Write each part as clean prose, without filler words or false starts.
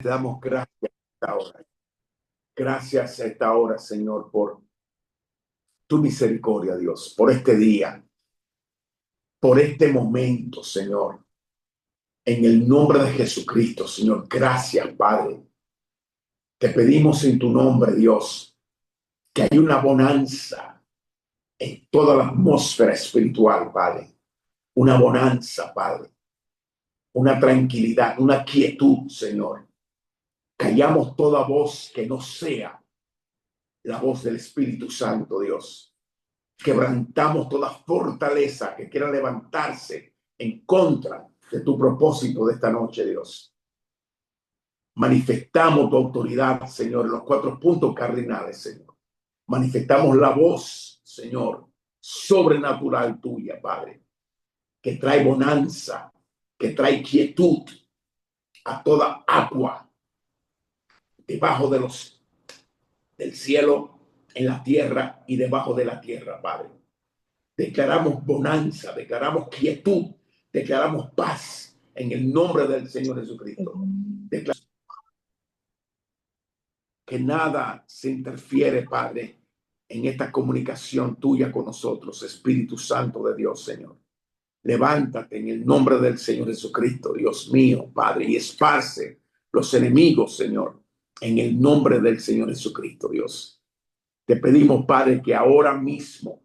te damos gracias a esta hora. Gracias a esta hora, Señor, por tu misericordia, Dios, por este día, por este momento, Señor. En el nombre de Jesucristo, Señor, gracias, Padre. Te pedimos en tu nombre, Dios, que haya una bonanza en toda la atmósfera espiritual, Padre. Una bonanza, Padre. Una tranquilidad, una quietud, Señor. Callamos toda voz que no sea la voz del Espíritu Santo, Dios. Quebrantamos toda fortaleza que quiera levantarse en contra de tu propósito de esta noche, Dios. Manifestamos tu autoridad, Señor, en los 4 puntos cardinales, Señor. Manifestamos la voz, Señor, sobrenatural tuya, Padre, que trae bonanza, que trae quietud a toda agua debajo del cielo, en la tierra y debajo de la tierra, Padre. Declaramos bonanza, declaramos quietud, declaramos paz en el nombre del Señor Jesucristo. Declaramos que nada se interfiere, Padre, en esta comunicación tuya con nosotros, Espíritu Santo de Dios, Señor. Levántate en el nombre del Señor Jesucristo, Dios mío, Padre, y esparce los enemigos, Señor, en el nombre del Señor Jesucristo, Dios. Te pedimos, Padre, que ahora mismo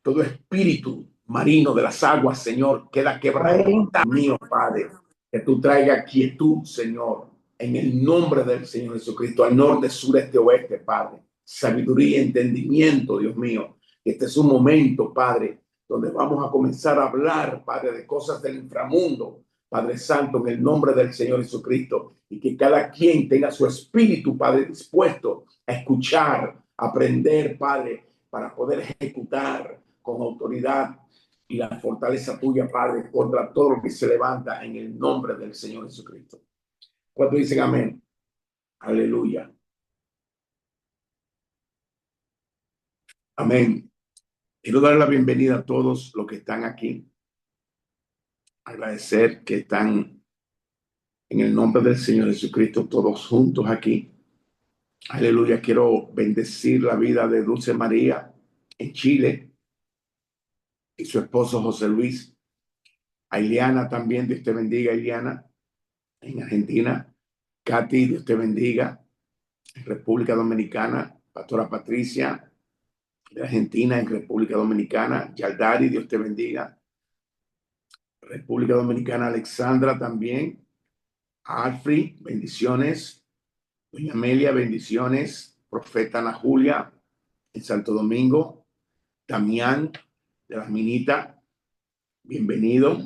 todo espíritu marino de las aguas, Señor, queda quebrantado, mío, Padre, que tú traigas quietud, Señor, en el nombre del Señor Jesucristo, al norte, sur, este, oeste, Padre. Sabiduría y entendimiento, Dios mío. Este es un momento, Padre, donde vamos a comenzar a hablar, Padre, de cosas del inframundo, Padre Santo, en el nombre del Señor Jesucristo, y que cada quien tenga su espíritu, Padre, dispuesto a escuchar, a aprender, Padre, para poder ejecutar con autoridad y la fortaleza tuya, Padre, contra todo lo que se levanta en el nombre del Señor Jesucristo. ¿Cuánto dicen amén? Aleluya. Amén. Quiero dar la bienvenida a todos los que están aquí. Agradecer que están en el nombre del Señor Jesucristo todos juntos aquí. Aleluya. Quiero bendecir la vida de Dulce María en Chile y su esposo José Luis. A Ileana también, Dios te bendiga, Ileana, en Argentina. Katy, Dios te bendiga. En República Dominicana, Pastora Patricia, de Argentina, en República Dominicana. Yaldari, Dios te bendiga. República Dominicana, Alexandra también. Alfred, bendiciones. Doña Amelia, bendiciones. Profeta Ana Julia, en Santo Domingo. Damián, de las Minitas, bienvenido.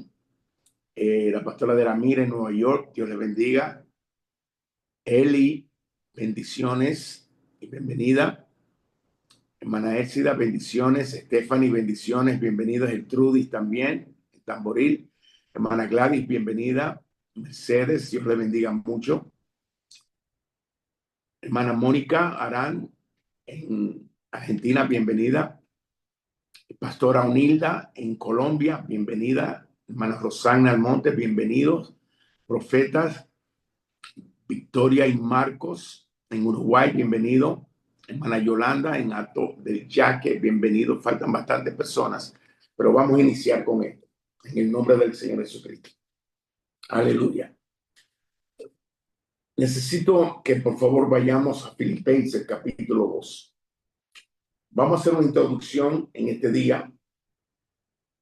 La pastora de la Mira en Nueva York, Dios le bendiga. Eli, bendiciones y bienvenida. Hermana Éxida, bendiciones. Stephanie, bendiciones. Bienvenidos. Gertrudis también, en Tamboril. Hermana Gladys, bienvenida. Mercedes, Dios le bendiga mucho. Hermana Mónica Arán, en Argentina, bienvenida. Pastora Unilda, en Colombia, bienvenida. Hermana Rosana Almonte, bienvenidos. Profetas, Victoria y Marcos, en Uruguay, bienvenido. Hermana Yolanda, en Alto del Yaque, bienvenido. Faltan bastantes personas, pero vamos a iniciar con esto, en el nombre del Señor Jesucristo. Aleluya. Necesito que por favor vayamos a Filipenses capítulo 2. Vamos a hacer una introducción en este día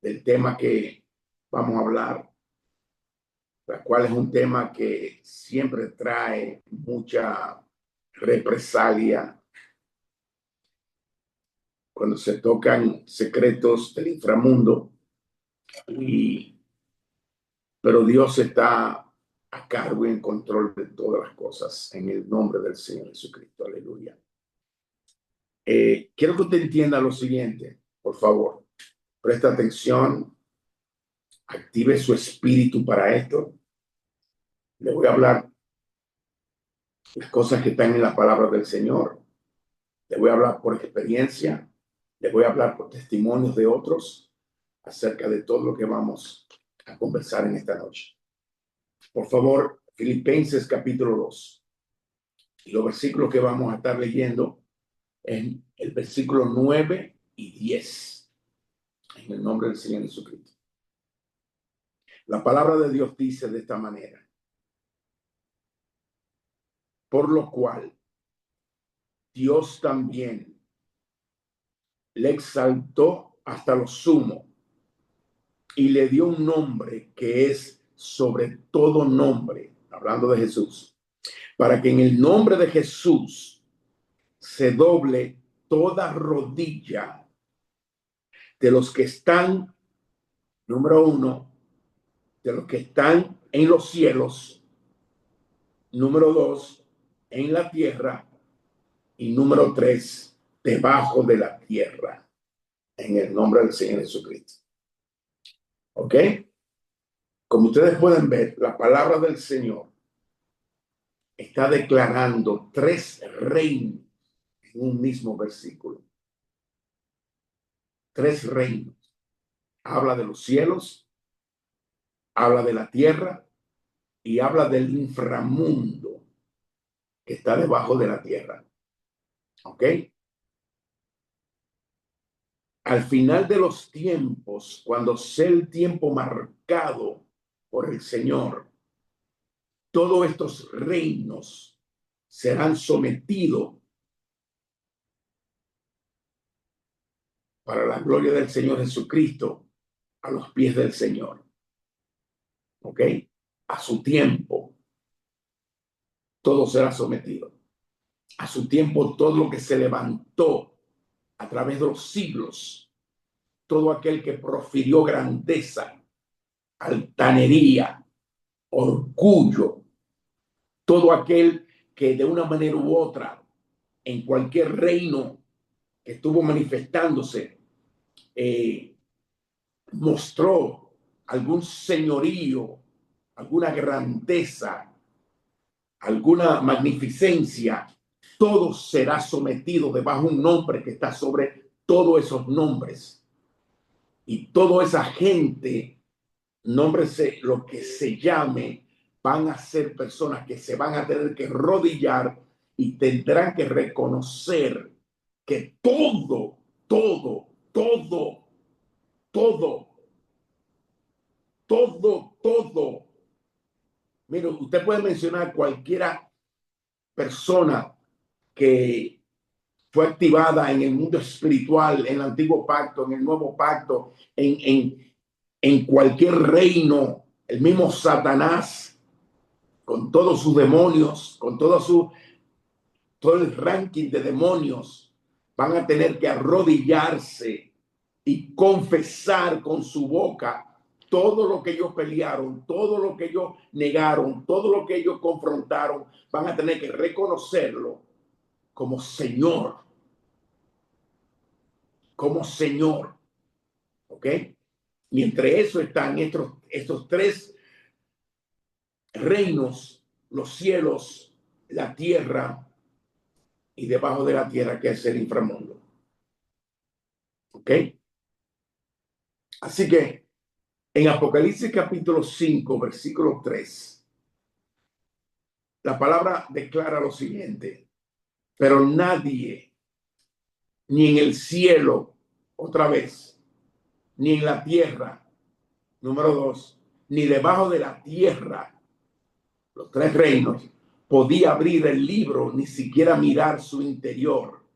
del tema que vamos a hablar, la cual es un tema que siempre trae mucha represalia cuando se tocan secretos del inframundo, pero Dios está a cargo y en control de todas las cosas en el nombre del Señor Jesucristo. Aleluya. Quiero que usted entienda lo siguiente, por favor. Presta atención, active su espíritu para esto. Le voy a hablar las cosas que están en la palabra del Señor. Le voy a hablar por experiencia. Le voy a hablar por testimonios de otros acerca de todo lo que vamos a conversar en esta noche. Por favor, Filipenses capítulo 2. Y los versículos que vamos a estar leyendo en el versículo 9 y 10. En el nombre del Señor Jesucristo. La palabra de Dios dice de esta manera: por lo cual Dios también le exaltó hasta lo sumo y le dio un nombre que es sobre todo nombre, hablando de Jesús, para que en el nombre de Jesús se doble toda rodilla de los que están, número uno, de los que están en los cielos, número dos, en la tierra, y número tres, debajo de la tierra, en el nombre del Señor Jesucristo. ¿Ok? Como ustedes pueden ver, la palabra del Señor está declarando tres reinos en un mismo versículo. Tres reinos. Habla de los cielos, habla de la tierra y habla del inframundo que está debajo de la tierra. ¿Ok? Al final de los tiempos, cuando sea el tiempo marcado por el Señor, todos estos reinos serán sometidos para la gloria del Señor Jesucristo a los pies del Señor. ¿Ok? A su tiempo, todo será sometido. A su tiempo, todo lo que se levantó a través de los siglos, todo aquel que profirió grandeza, altanería, orgullo, todo aquel que de una manera u otra, en cualquier reino que estuvo manifestándose, mostró algún señorío, alguna grandeza, alguna magnificencia, todo será sometido debajo de un nombre que está sobre todos esos nombres. Y toda esa gente, nómbrese lo que se llame, van a ser personas que se van a tener que rodillar y tendrán que reconocer que todo, todo, todo, todo, todo, todo. Mire, usted puede mencionar cualquiera persona que fue activada en el mundo espiritual, en el antiguo pacto, en el nuevo pacto, en cualquier reino, el mismo Satanás, con todos sus demonios, con todo el ranking de demonios, van a tener que arrodillarse y confesar con su boca todo lo que ellos pelearon, todo lo que ellos negaron, todo lo que ellos confrontaron. Van a tener que reconocerlo como Señor. Como Señor. ¿Ok? Y entre eso están estos tres reinos, los cielos, la tierra y debajo de la tierra, que es el inframundo. ¿Ok? Así que en Apocalipsis capítulo 5, versículo 3, la palabra declara lo siguiente: pero nadie, ni en el cielo, otra vez, ni en la tierra, número 2, ni debajo de la tierra, los tres reinos, podía abrir el libro, ni siquiera mirar su interior,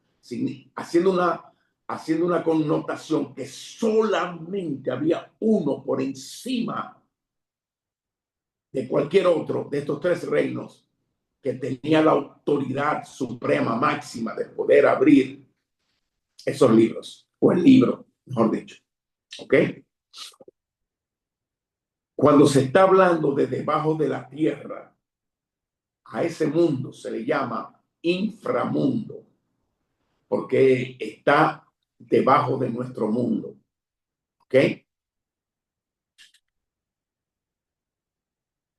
haciendo una connotación que solamente había uno por encima de cualquier otro de estos tres reinos que tenía la autoridad suprema máxima de poder abrir esos libros, o el libro, mejor dicho. ¿Ok? Cuando se está hablando de debajo de la tierra, a ese mundo se le llama inframundo, porque está debajo de nuestro mundo. ¿Ok?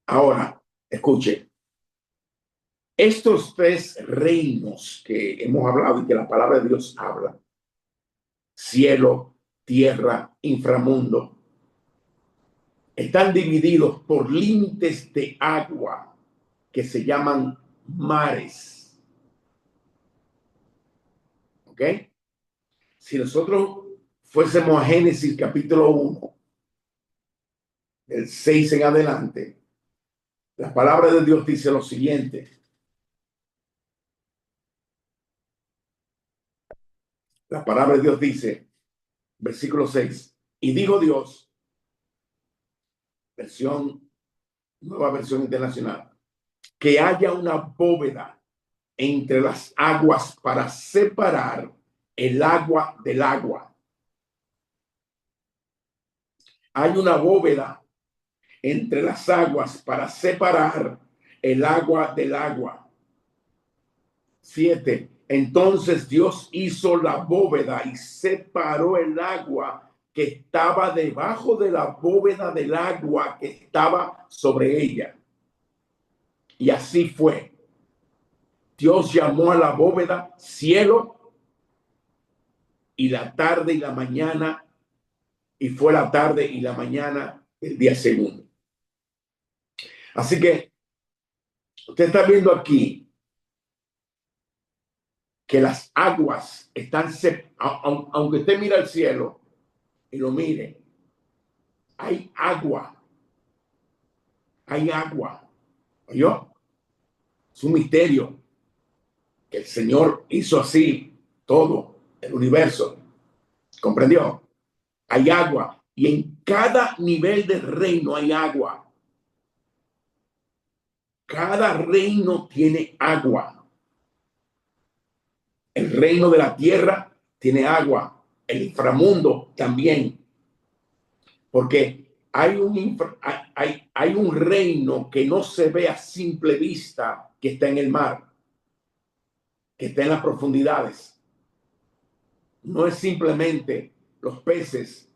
Ahora, escuche, estos tres reinos que hemos hablado y que la palabra de Dios habla, cielo, tierra, inframundo, están divididos por límites de agua. que se llaman mares. ¿Ok? Si nosotros fuésemos a Génesis capítulo 1, del 6 en adelante, la palabra de Dios dice lo siguiente. La palabra de Dios dice, versículo 6, y dijo Dios, nueva versión internacional, que haya una bóveda entre las aguas para separar el agua del agua. Hay una bóveda entre las aguas para separar el agua del agua. 7. Entonces Dios hizo la bóveda y separó el agua que estaba debajo de la bóveda del agua que estaba sobre ella. Y así fue. Dios llamó a la bóveda cielo, y la tarde y la mañana, y fue la tarde y la mañana del día segundo. Así que usted está viendo aquí que las aguas están, aunque usted mira al cielo y lo mire, hay agua, hay agua. ¿Oyó? Es un misterio que el Señor hizo así todo el universo. ¿Comprendió? Hay agua y en cada nivel del reino hay agua. Cada reino tiene agua. El reino de la tierra tiene agua. El inframundo también. Porque hay un reino que no se ve a simple vista, que está en el mar, que está en las profundidades. No es simplemente los peces,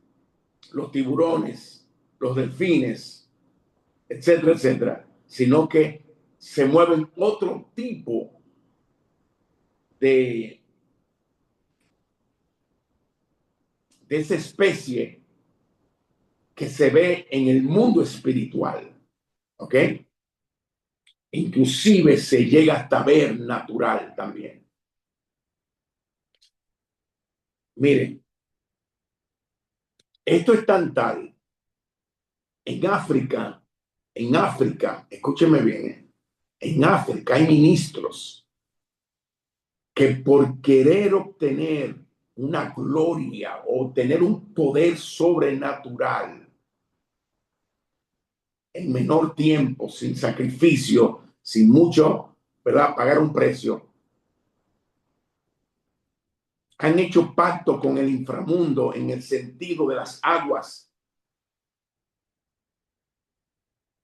los tiburones, los delfines, etcétera, etcétera, sino que se mueven otro tipo de esa especie que se ve en el mundo espiritual. ¿Ok? Inclusive se llega hasta ver natural también. Miren, esto es tan tal. En África, escúcheme bien, en África hay ministros que por querer obtener una gloria o tener un poder sobrenatural en menor tiempo, sin sacrificio, sin mucho, ¿verdad? Pagar un precio, han hecho pacto con el inframundo en el sentido de las aguas,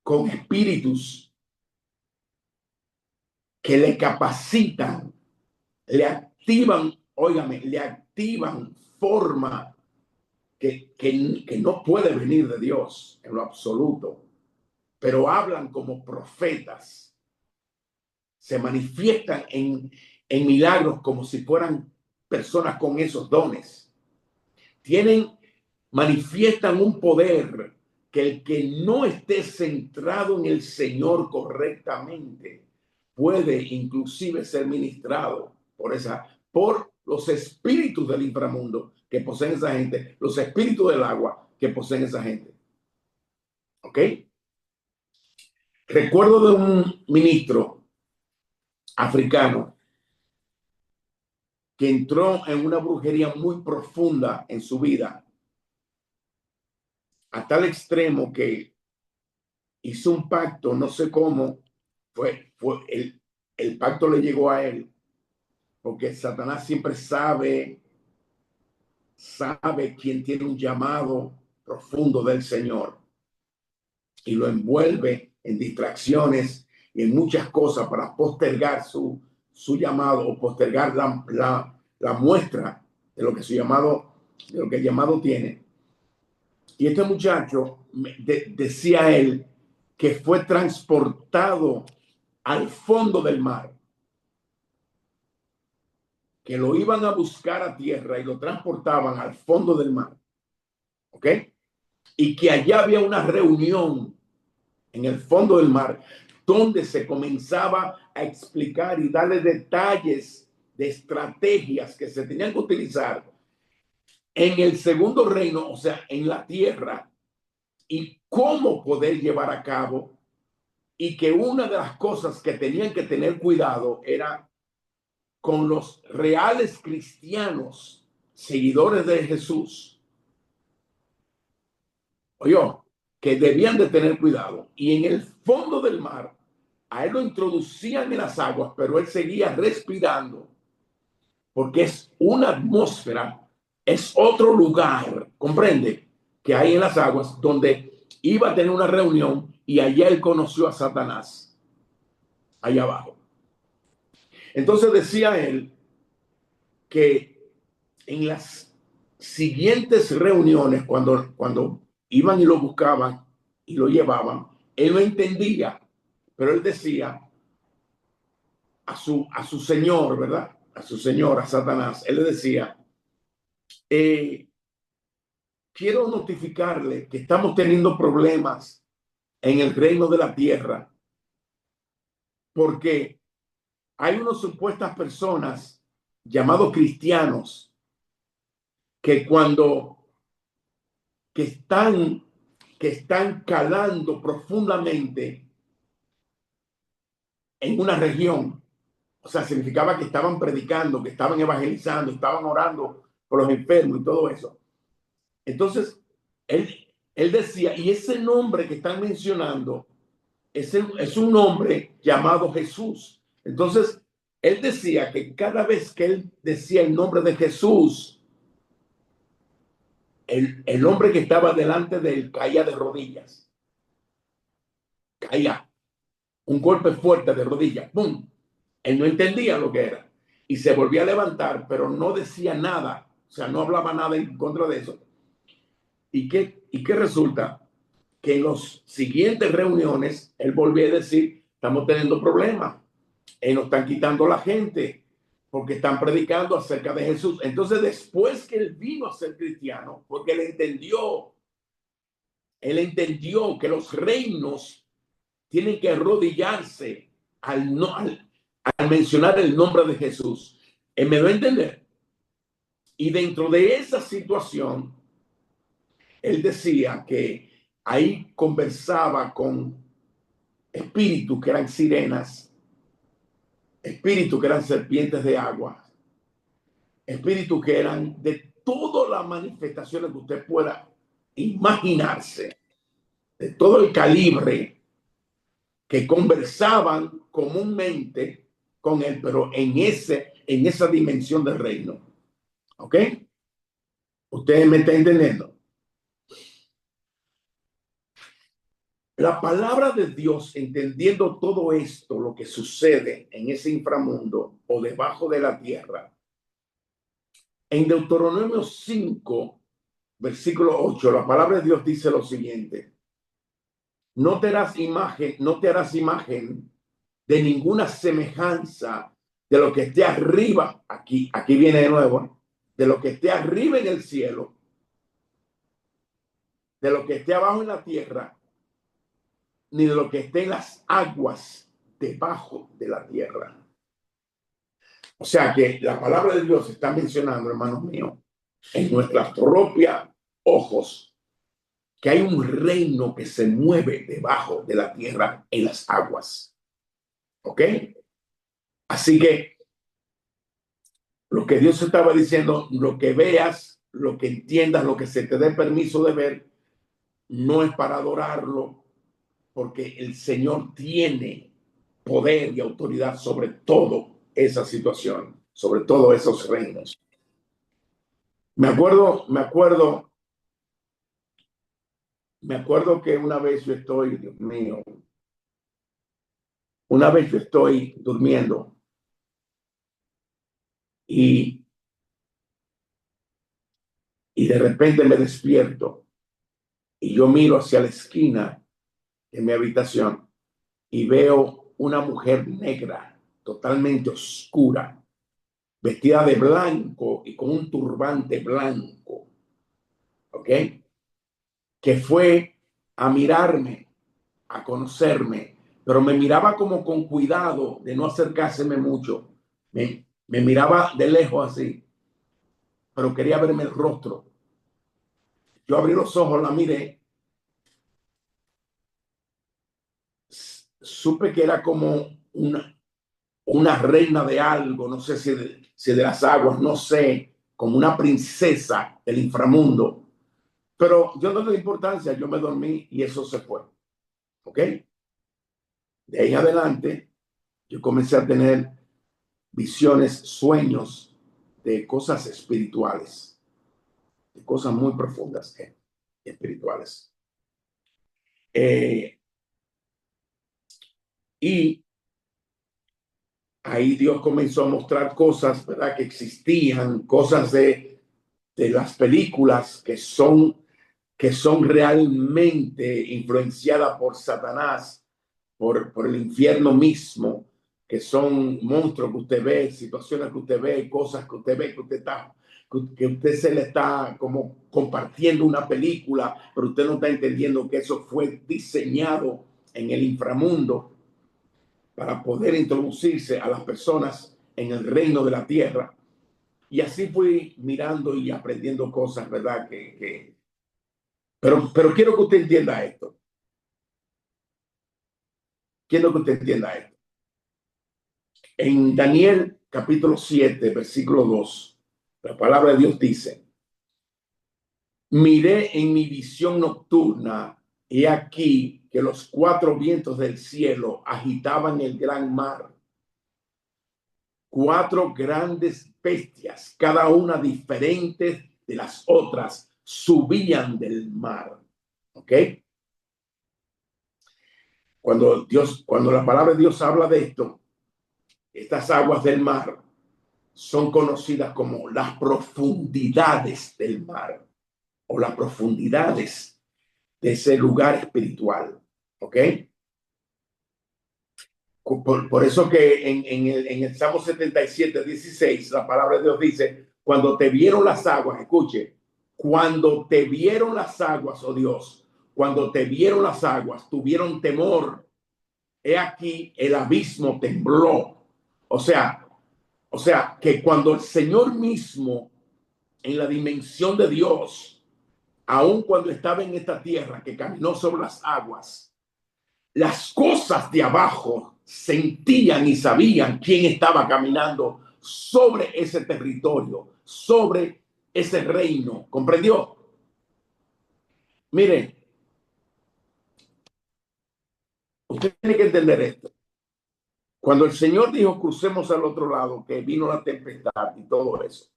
con espíritus que le capacitan, le activan, óigame, le activan forma que no puede venir de Dios en lo absoluto, pero hablan como profetas, se manifiestan en milagros como si fueran personas con esos dones. Manifiestan un poder que el que no esté centrado en el Señor correctamente puede inclusive ser ministrado por los espíritus del inframundo que poseen esa gente, los espíritus del agua que poseen esa gente. ¿Ok? Recuerdo de un ministro africano que entró en una brujería muy profunda en su vida, a tal extremo que hizo un pacto, no sé cómo, fue el pacto le llegó a él, porque Satanás siempre sabe quién tiene un llamado profundo del Señor y lo envuelve en distracciones y en muchas cosas para postergar su llamado o postergar la muestra de lo que el llamado tiene. Y este muchacho decía él que fue transportado al fondo del mar, que lo iban a buscar a tierra y lo transportaban al fondo del mar. ¿Ok? Y que allá había una reunión en el fondo del mar donde se comenzaba a explicar y darle detalles de estrategias que se tenían que utilizar en el segundo reino, o sea, en la tierra, y cómo poder llevar a cabo, y que una de las cosas que tenían que tener cuidado era con los reales cristianos, seguidores de Jesús, oye, que debían de tener cuidado. Y en el fondo del mar, a él lo introducían en las aguas, pero él seguía respirando, porque es una atmósfera, es otro lugar, comprende, que hay en las aguas, donde iba a tener una reunión y allá él conoció a Satanás, allá abajo. Entonces decía él que en las siguientes reuniones, cuando iban y lo buscaban y lo llevaban, él no entendía, pero él decía a su señor, ¿verdad? A su señor, a Satanás, él le decía, quiero notificarle que estamos teniendo problemas en el reino de la tierra, porque hay unas supuestas personas llamados cristianos que cuando que están, que están calando profundamente en una región. O sea, significaba que estaban predicando, que estaban evangelizando, estaban orando por los enfermos y todo eso. Entonces, él decía, y ese nombre que están mencionando es un nombre llamado Jesús. Entonces, él decía que cada vez que él decía el nombre de Jesús, el hombre que estaba delante de él caía de rodillas. Caía. Un golpe fuerte de rodillas. ¡Pum! Él no entendía lo que era. Y se volvía a levantar, pero no decía nada. O sea, no hablaba nada en contra de eso. ¿Y qué resulta? Que en las siguientes reuniones, él volvía a decir, estamos teniendo problemas. Nos están quitando la gente porque están predicando acerca de Jesús. Entonces, después que él vino a ser cristiano, porque él entendió que los reinos tienen que arrodillarse al mencionar el nombre de Jesús. Él me dio a entender. Y dentro de esa situación, él decía que ahí conversaba con espíritus que eran sirenas, espíritus que eran serpientes de agua, espíritus que eran de todas las manifestaciones que usted pueda imaginarse, de todo el calibre, que conversaban comúnmente con él, pero en esa dimensión del reino. ¿Ok? Ustedes me están entendiendo. La palabra de Dios, entendiendo todo esto, lo que sucede en ese inframundo o debajo de la tierra, en Deuteronomio 5, versículo 8, la palabra de Dios dice lo siguiente: no te harás imagen de ninguna semejanza de lo que esté arriba, aquí viene de nuevo, de lo que esté arriba en el cielo, de lo que esté abajo en la tierra, ni de lo que esté en las aguas debajo de la tierra. O sea que la palabra de Dios está mencionando, hermanos míos, en nuestras propias ojos, que hay un reino que se mueve debajo de la tierra en las aguas. ¿Ok? Así que lo que Dios estaba diciendo, lo que veas, lo que entiendas, lo que se te dé permiso de ver, no es para adorarlo, porque el Señor tiene poder y autoridad sobre todo esa situación, sobre todos esos reinos. Me acuerdo que una vez yo estoy, Dios mío, una vez yo estoy durmiendo y, y de repente me despierto y yo miro hacia la esquina de mi habitación y veo una mujer negra, totalmente oscura, vestida de blanco y con un turbante blanco, ¿ok? Que fue a mirarme, a conocerme, pero me miraba como con cuidado de no acercárseme mucho. Me miraba de lejos así, pero quería verme el rostro. Yo abrí los ojos, la miré, supe que era como una reina de algo, no sé si de las aguas, no sé, como una princesa del inframundo. Pero yo no le di importancia, yo me dormí y eso se fue. ¿Ok? De ahí en adelante, yo comencé a tener visiones, sueños de cosas espirituales, de cosas muy profundas espirituales. Y ahí Dios comenzó a mostrar cosas, ¿verdad? Que existían, cosas de las películas que son realmente influenciadas por Satanás, por el infierno mismo, que son monstruos que usted ve, situaciones que usted ve, cosas que usted ve, que usted se le está como compartiendo una película, pero usted no está entendiendo que eso fue diseñado en el inframundo para poder introducirse a las personas en el reino de la tierra. Y así fui mirando y aprendiendo cosas, ¿verdad? Pero quiero que usted entienda esto. Quiero que usted entienda esto. En Daniel capítulo 7, versículo 2, la palabra de Dios dice: miré en mi visión nocturna, y aquí que los cuatro vientos del cielo agitaban el gran mar. Cuatro grandes bestias, cada una diferente de las otras, subían del mar. ¿Ok? Cuando la palabra de Dios habla de esto, estas aguas del mar son conocidas como las profundidades del mar o las profundidades de ese lugar espiritual. ¿Ok? Por eso que en el Salmo 77, 16, la palabra de Dios dice: cuando te vieron las aguas, escuche, cuando te vieron las aguas, oh Dios, cuando te vieron las aguas, tuvieron temor. He aquí, el abismo tembló. O sea, que cuando el Señor mismo, en la dimensión de Dios, aun cuando estaba en esta tierra, que caminó sobre las aguas, las cosas de abajo sentían y sabían quién estaba caminando sobre ese territorio, sobre ese reino. ¿Comprendió? Miren, usted tiene que entender esto. Cuando el Señor dijo crucemos al otro lado, que vino la tempestad y todo eso,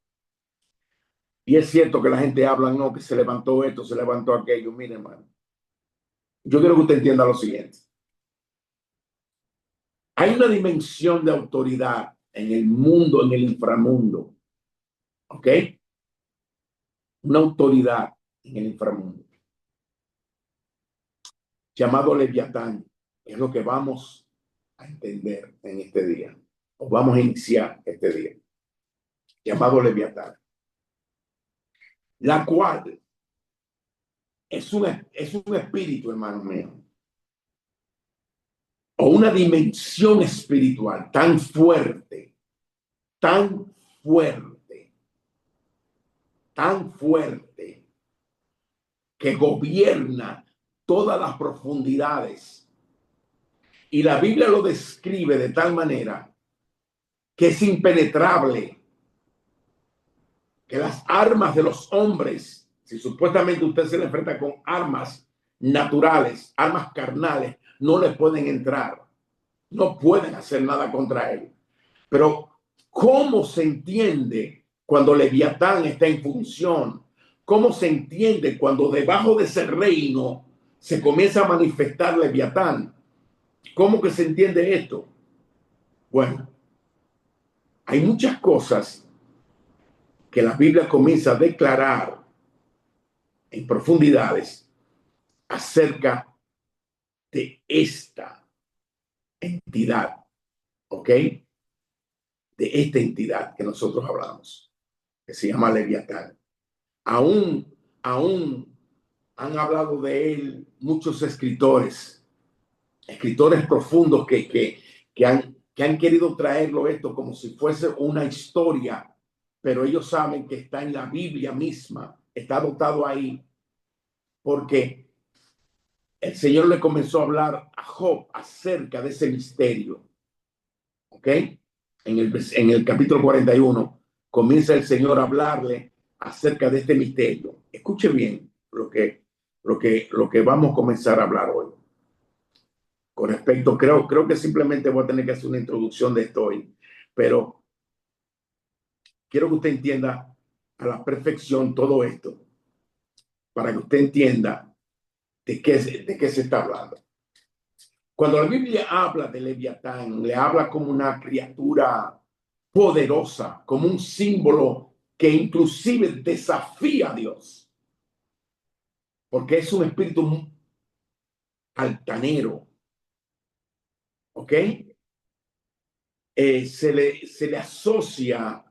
y es cierto que la gente habla, no, que se levantó esto, se levantó aquello. Mire, hermano, yo quiero que usted entienda lo siguiente. Hay una dimensión de autoridad en el mundo, en el inframundo. ¿Ok? Una autoridad en el inframundo llamado Leviatán. Es lo que vamos a entender en este día, o vamos a iniciar este día, llamado Leviatán, la cual es un espíritu, hermano mío, o una dimensión espiritual tan fuerte, tan fuerte, que gobierna todas las profundidades. Y la Biblia lo describe de tal manera que es impenetrable, que las armas de los hombres, si supuestamente usted se le enfrenta con armas naturales, armas carnales, no le pueden entrar, no pueden hacer nada contra él. Pero ¿cómo se entiende cuando Leviatán está en función? ¿Cómo se entiende cuando debajo de ese reino se comienza a manifestar Leviatán? ¿Cómo que se entiende esto? Bueno, hay muchas cosas que la Biblia comienza a declarar en profundidades acerca de esta entidad, ¿ok? De esta entidad que nosotros hablamos, que se llama Leviatán. Aún han hablado de él muchos escritores, escritores profundos que han querido traerlo esto como si fuese una historia, pero ellos saben que está en la Biblia misma, está adoptado ahí, porque el Señor le comenzó a hablar a Job acerca de ese misterio. ¿Ok? En el capítulo 41 comienza el Señor a hablarle acerca de este misterio. Escuche bien lo que vamos a comenzar a hablar hoy. Con respecto, creo que simplemente voy a tener que hacer una introducción de esto hoy, pero quiero que usted entienda a la perfección todo esto, para que usted entienda de qué se está hablando. Cuando la Biblia habla de Leviatán, le habla como una criatura poderosa, como un símbolo que inclusive desafía a Dios, porque es un espíritu altanero, ¿ok? Se le asocia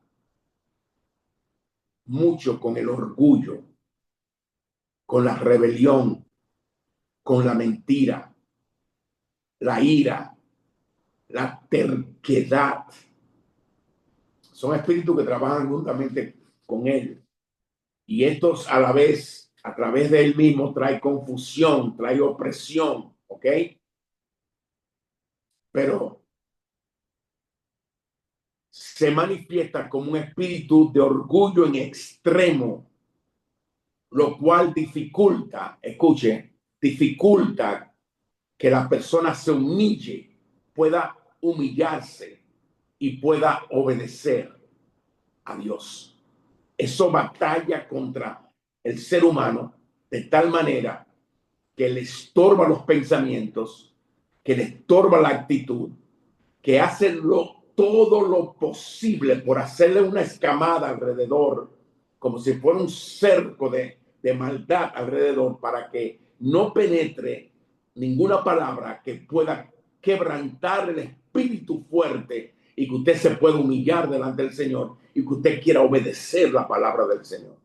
mucho con el orgullo, con la rebelión, con la mentira, la ira, la terquedad. Son espíritus que trabajan juntamente con él. Y estos a la vez, a través de él mismo, trae confusión, trae opresión, ¿ok? Pero se manifiesta como un espíritu de orgullo en extremo, lo cual dificulta, escuche, dificulta que la persona se humille, pueda humillarse y pueda obedecer a Dios. Eso batalla contra el ser humano de tal manera que le estorba los pensamientos, que le estorba la actitud, que hace todo lo posible por hacerle una escamada alrededor, como si fuera un cerco de maldad alrededor, para que no penetre ninguna palabra que pueda quebrantar el espíritu fuerte y que usted se pueda humillar delante del Señor y que usted quiera obedecer la palabra del Señor.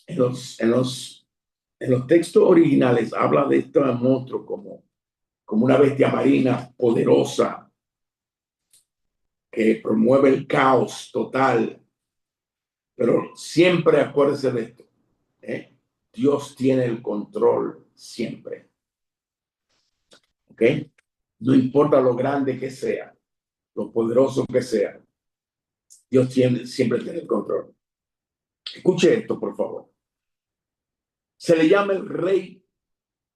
En los textos originales habla de este monstruo como una bestia marina poderosa que promueve el caos total. Pero siempre acuérdese de esto, ¿eh? Dios tiene el control siempre. ¿Ok? No importa lo grande que sea, lo poderoso que sea, siempre tiene el control. Escuche esto, por favor. Se le llama el rey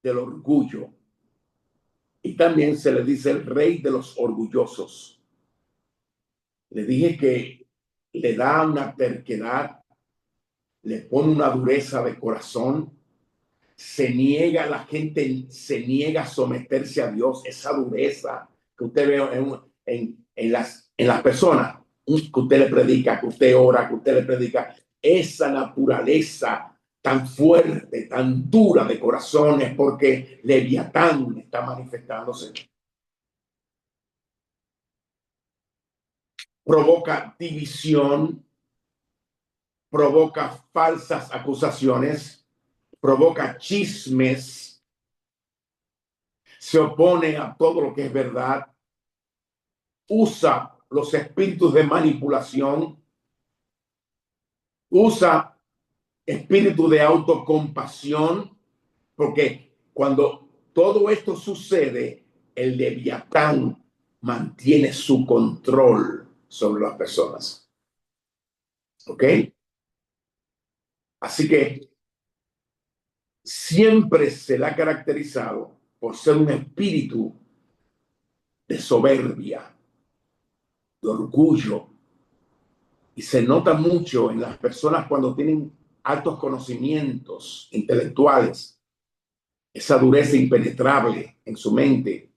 del orgullo y también se le dice el rey de los orgullosos. Le dije que le da una terquedad, le pone una dureza de corazón, la gente se niega a someterse a Dios, esa dureza que usted ve en las personas, que usted le predica, que usted ora, que usted le predica, esa naturaleza tan fuerte, tan dura de corazones, porque Leviatán está manifestándose. Provoca división, provoca falsas acusaciones, provoca chismes, se opone a todo lo que es verdad, usa los espíritus de manipulación, usa espíritu de autocompasión, porque cuando todo esto sucede, el Leviatán mantiene su control sobre las personas. ¿Ok? Así que siempre se le ha caracterizado por ser un espíritu de soberbia, de orgullo, y se nota mucho en las personas cuando tienen altos conocimientos intelectuales, esa dureza impenetrable en su mente,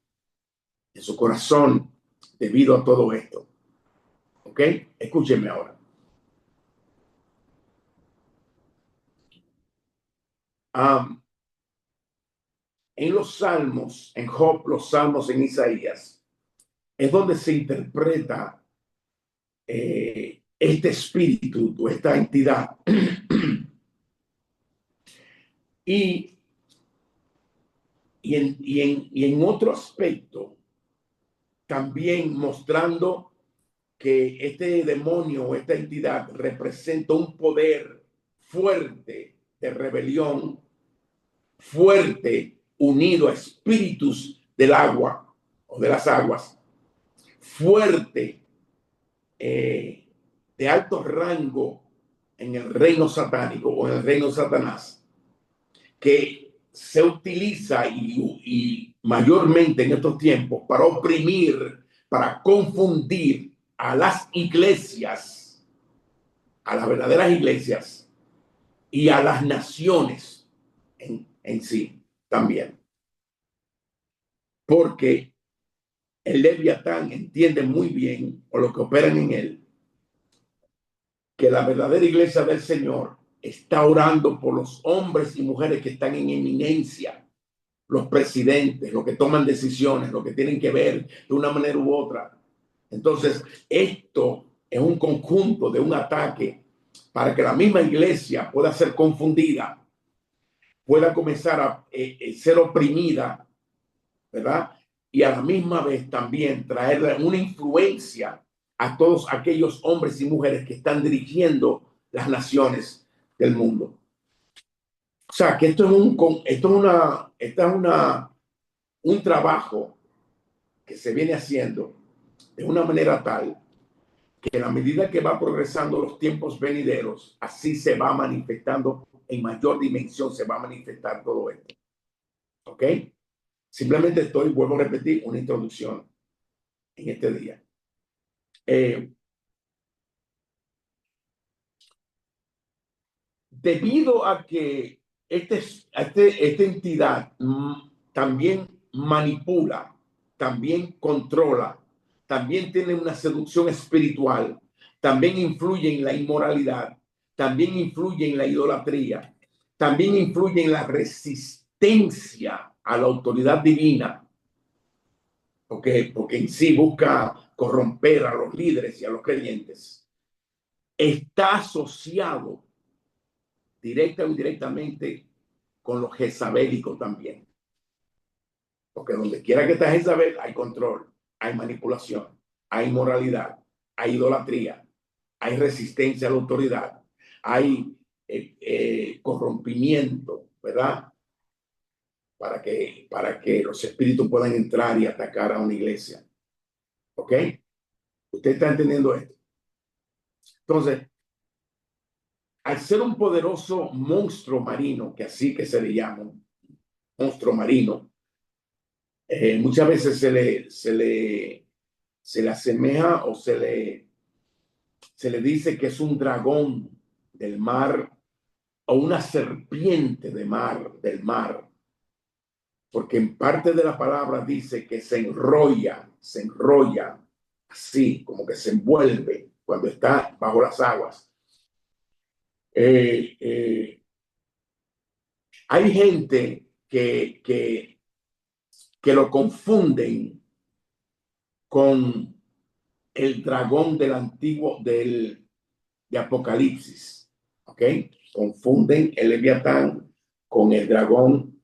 en su corazón, debido a todo esto. ¿Ok? Escúchenme ahora. En los salmos, en Job, los salmos, en Isaías, es donde se interpreta este espíritu o esta entidad. Y y en otro aspecto, también mostrando que este demonio o esta entidad representa un poder fuerte de rebelión, fuerte, unido a espíritus del agua o de las aguas, fuerte, de alto rango en el reino satánico o en el reino de Satanás, que se utiliza y mayormente en estos tiempos para oprimir, para confundir a las iglesias, a las verdaderas iglesias y a las naciones en sí también. Porque el Leviatán entiende muy bien, o lo que operan en él, que la verdadera iglesia del Señor está orando por los hombres y mujeres que están en eminencia, los presidentes, los que toman decisiones, los que tienen que ver de una manera u otra. Entonces, esto es un conjunto de un ataque para que la misma iglesia pueda ser confundida, pueda comenzar a ser oprimida, ¿verdad? Y a la misma vez también traerle una influencia a todos aquellos hombres y mujeres que están dirigiendo las naciones del mundo. O sea, que esto es un trabajo que se viene haciendo de una manera tal que a la medida que va progresando los tiempos venideros, así se va manifestando en mayor dimensión, se va a manifestar todo esto. ¿Ok? Simplemente vuelvo a repetir, una introducción en este día. Debido a que esta entidad también manipula, también controla, también tiene una seducción espiritual, también influye en la inmoralidad, también influye en la idolatría, también influye en la resistencia a la autoridad divina, porque en sí busca corromper a los líderes y a los creyentes. Está asociado directa o indirectamente con los jezabélicos también. Porque donde quiera que está Jezabel hay control, hay manipulación, hay moralidad, hay idolatría, hay resistencia a la autoridad, hay corrompimiento, ¿verdad? Para que los espíritus puedan entrar y atacar a una iglesia. ¿Ok? ¿Usted está entendiendo esto? Entonces, al ser un poderoso monstruo marino, que así que se le llama, monstruo marino, muchas veces se le asemeja o se le dice que es un dragón del mar o una serpiente del mar, porque en parte de la palabra dice que se enrolla así, como que se envuelve cuando está bajo las aguas. Hay gente que lo confunden con el dragón del antiguo de Apocalipsis, ¿ok? Confunden el Leviatán con el dragón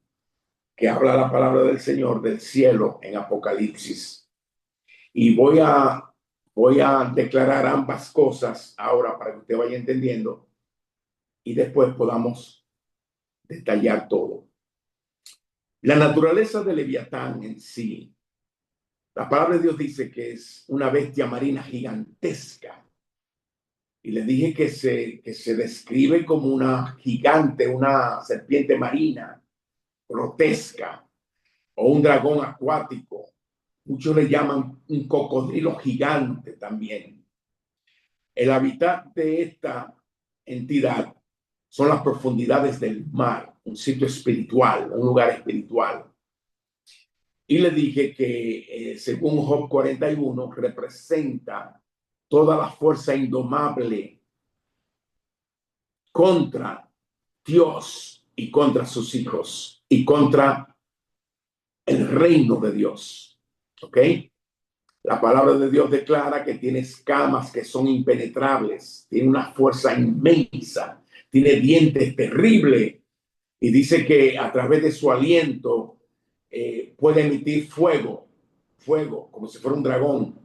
que habla la palabra del Señor del cielo en Apocalipsis. Y voy a declarar ambas cosas ahora para que usted vaya entendiendo y después podamos detallar todo. La naturaleza del Leviatán en sí, la palabra de Dios dice que es una bestia marina gigantesca. Y le dije que se describe como una gigante, una serpiente marina, grotesca, o un dragón acuático. Muchos le llaman un cocodrilo gigante también. El hábitat de esta entidad son las profundidades del mar, un sitio espiritual, un lugar espiritual. Y le dije que según Job 41 representa toda la fuerza indomable contra Dios y contra sus hijos y contra el reino de Dios. ¿Ok? La palabra de Dios declara que tiene escamas que son impenetrables, tiene una fuerza inmensa, tiene dientes terribles y dice que a través de su aliento puede emitir fuego, como si fuera un dragón,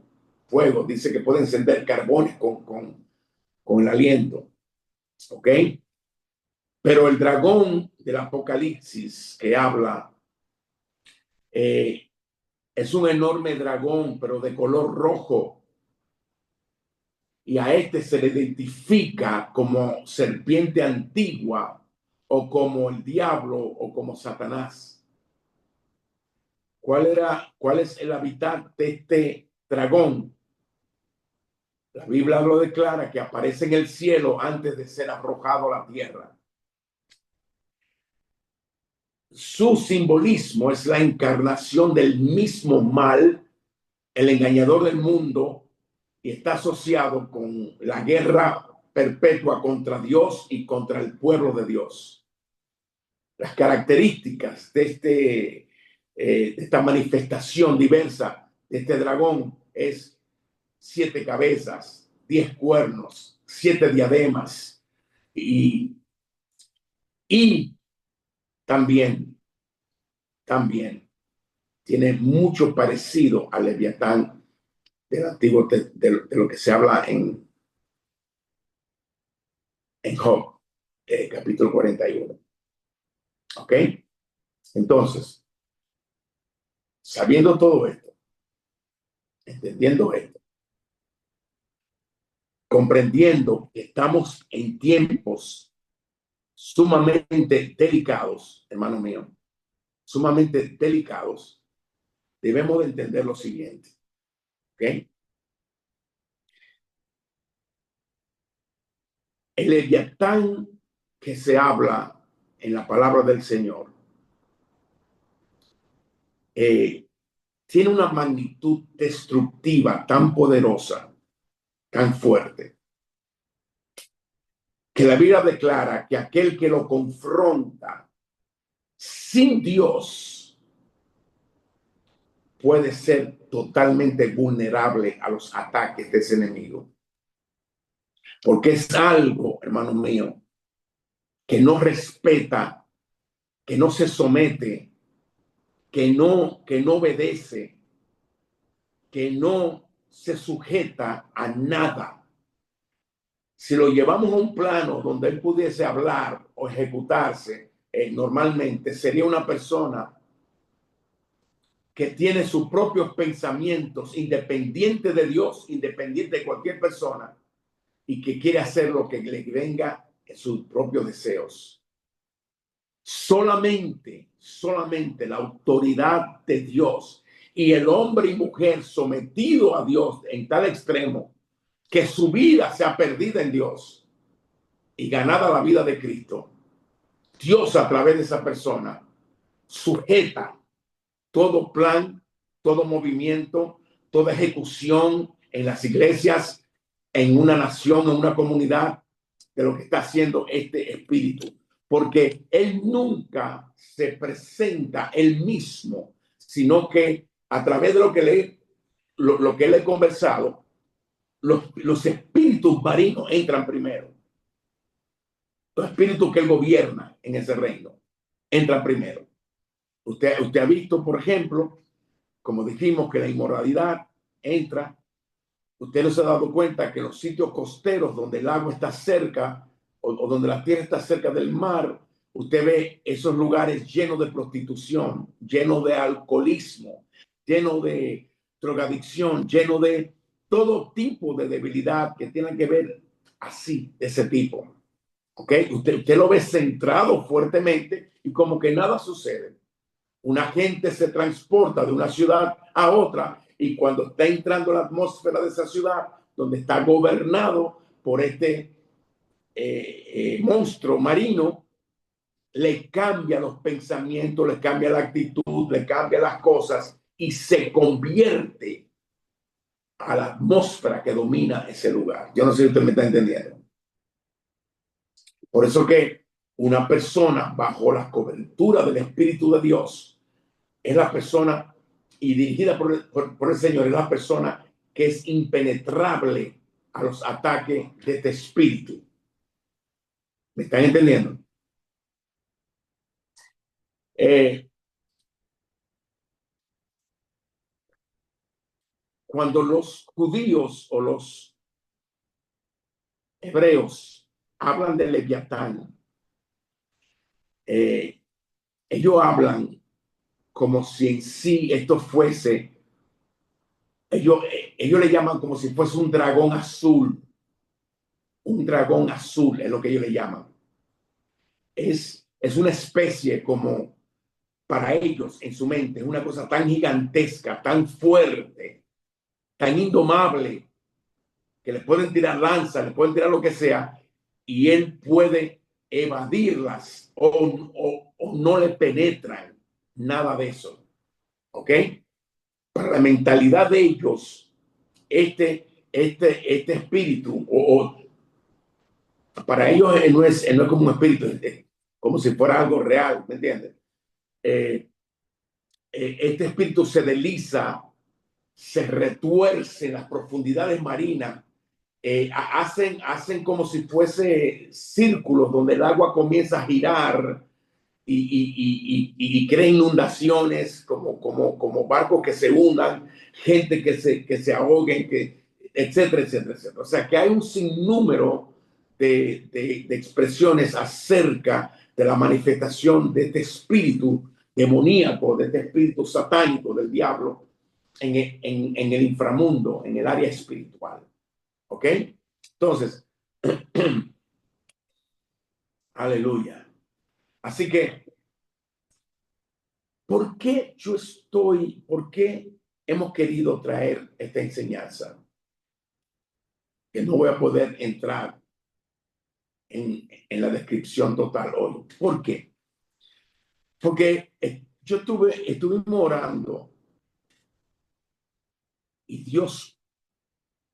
fuego. Dice que puede encender carbones con el aliento, ¿ok? Pero el dragón del Apocalipsis que habla eh, es un enorme dragón, pero de color rojo. Y a este se le identifica como serpiente antigua o como el diablo o como Satanás. ¿Cuál es el hábitat de este dragón? La Biblia lo declara que aparece en el cielo antes de ser arrojado a la tierra. Su simbolismo es la encarnación del mismo mal, el engañador del mundo, y está asociado con la guerra perpetua contra Dios y contra el pueblo de Dios. Las características de esta manifestación diversa de este dragón es 7 cabezas, 10 cuernos, 7 diademas y también tiene mucho parecido al Leviatán del antiguo, de lo que se habla en Job, capítulo 41. ¿Ok? Entonces, sabiendo todo esto, entendiendo esto, comprendiendo que estamos en tiempos sumamente delicados, hermano mío, sumamente delicados, debemos de entender lo siguiente, ¿ok? El Leviatán que se habla en la palabra del Señor tiene una magnitud destructiva tan poderosa, tan fuerte, que la Biblia declara que aquel que lo confronta sin Dios puede ser totalmente vulnerable a los ataques de ese enemigo. Porque es algo, hermano mío, que no respeta, que no se somete, que no obedece, que no se sujeta a nada. Si lo llevamos a un plano donde él pudiese hablar o ejecutarse, normalmente sería una persona que tiene sus propios pensamientos, independiente de Dios, independiente de cualquier persona, y que quiere hacer lo que le venga en sus propios deseos. Solamente la autoridad de Dios y el hombre y mujer sometido a Dios en tal extremo que su vida sea perdida en Dios y ganada la vida de Cristo, Dios a través de esa persona sujeta todo plan, todo movimiento, toda ejecución en las iglesias, en una nación, en una comunidad, de lo que está haciendo este espíritu. Porque él nunca se presenta él mismo, sino que a través de lo que le he conversado, los espíritus marinos entran primero. Los espíritus que él gobierna en ese reino entran primero. Usted ha visto, por ejemplo, como dijimos, que la inmoralidad entra. Usted no se ha dado cuenta que los sitios costeros donde el agua está cerca o donde la tierra está cerca del mar, usted ve esos lugares llenos de prostitución, llenos de alcoholismo, llenos de drogadicción, llenos de todo tipo de debilidad que tienen que ver así, de ese tipo. ¿Ok? Usted lo ve centrado fuertemente y como que nada sucede. Una gente se transporta de una ciudad a otra y cuando está entrando la atmósfera de esa ciudad, donde está gobernado por este monstruo marino, le cambia los pensamientos, le cambia la actitud, le cambia las cosas y se convierte a la atmósfera que domina ese lugar. Yo no sé si usted me está entendiendo. Por eso que una persona bajo la cobertura del Espíritu de Dios es la persona y dirigida por el Señor, es la persona que es impenetrable a los ataques de este espíritu. ¿Me están entendiendo? cuando los judíos o los hebreos hablan de Leviatán, ellos hablan como si en sí esto fuese, ellos le llaman como si fuese un dragón azul es lo que ellos le llaman. Es una especie como para ellos en su mente, es una cosa tan gigantesca, tan fuerte, tan indomable, que le pueden tirar lanzas, le pueden tirar lo que sea, y él puede evadirlas o no le penetran nada de eso. ¿Ok? Para la mentalidad de ellos, este espíritu, para ellos no es como un espíritu, es como si fuera algo real, ¿me entiendes? Este espíritu se desliza, se retuerce en las profundidades marinas, hacen como si fuese círculos donde el agua comienza a girar y crea inundaciones como barcos que se hundan, gente que se ahoguen, etcétera, etcétera, etcétera. O sea que hay un sinnúmero de expresiones acerca de la manifestación de este espíritu demoníaco, de este espíritu satánico del diablo en el inframundo, en el área espiritual. ¿Ok? Entonces, aleluya. Así que, ¿por qué por qué hemos querido traer esta enseñanza? Que no voy a poder entrar en la descripción total hoy. ¿Por qué? Porque estuvimos orando y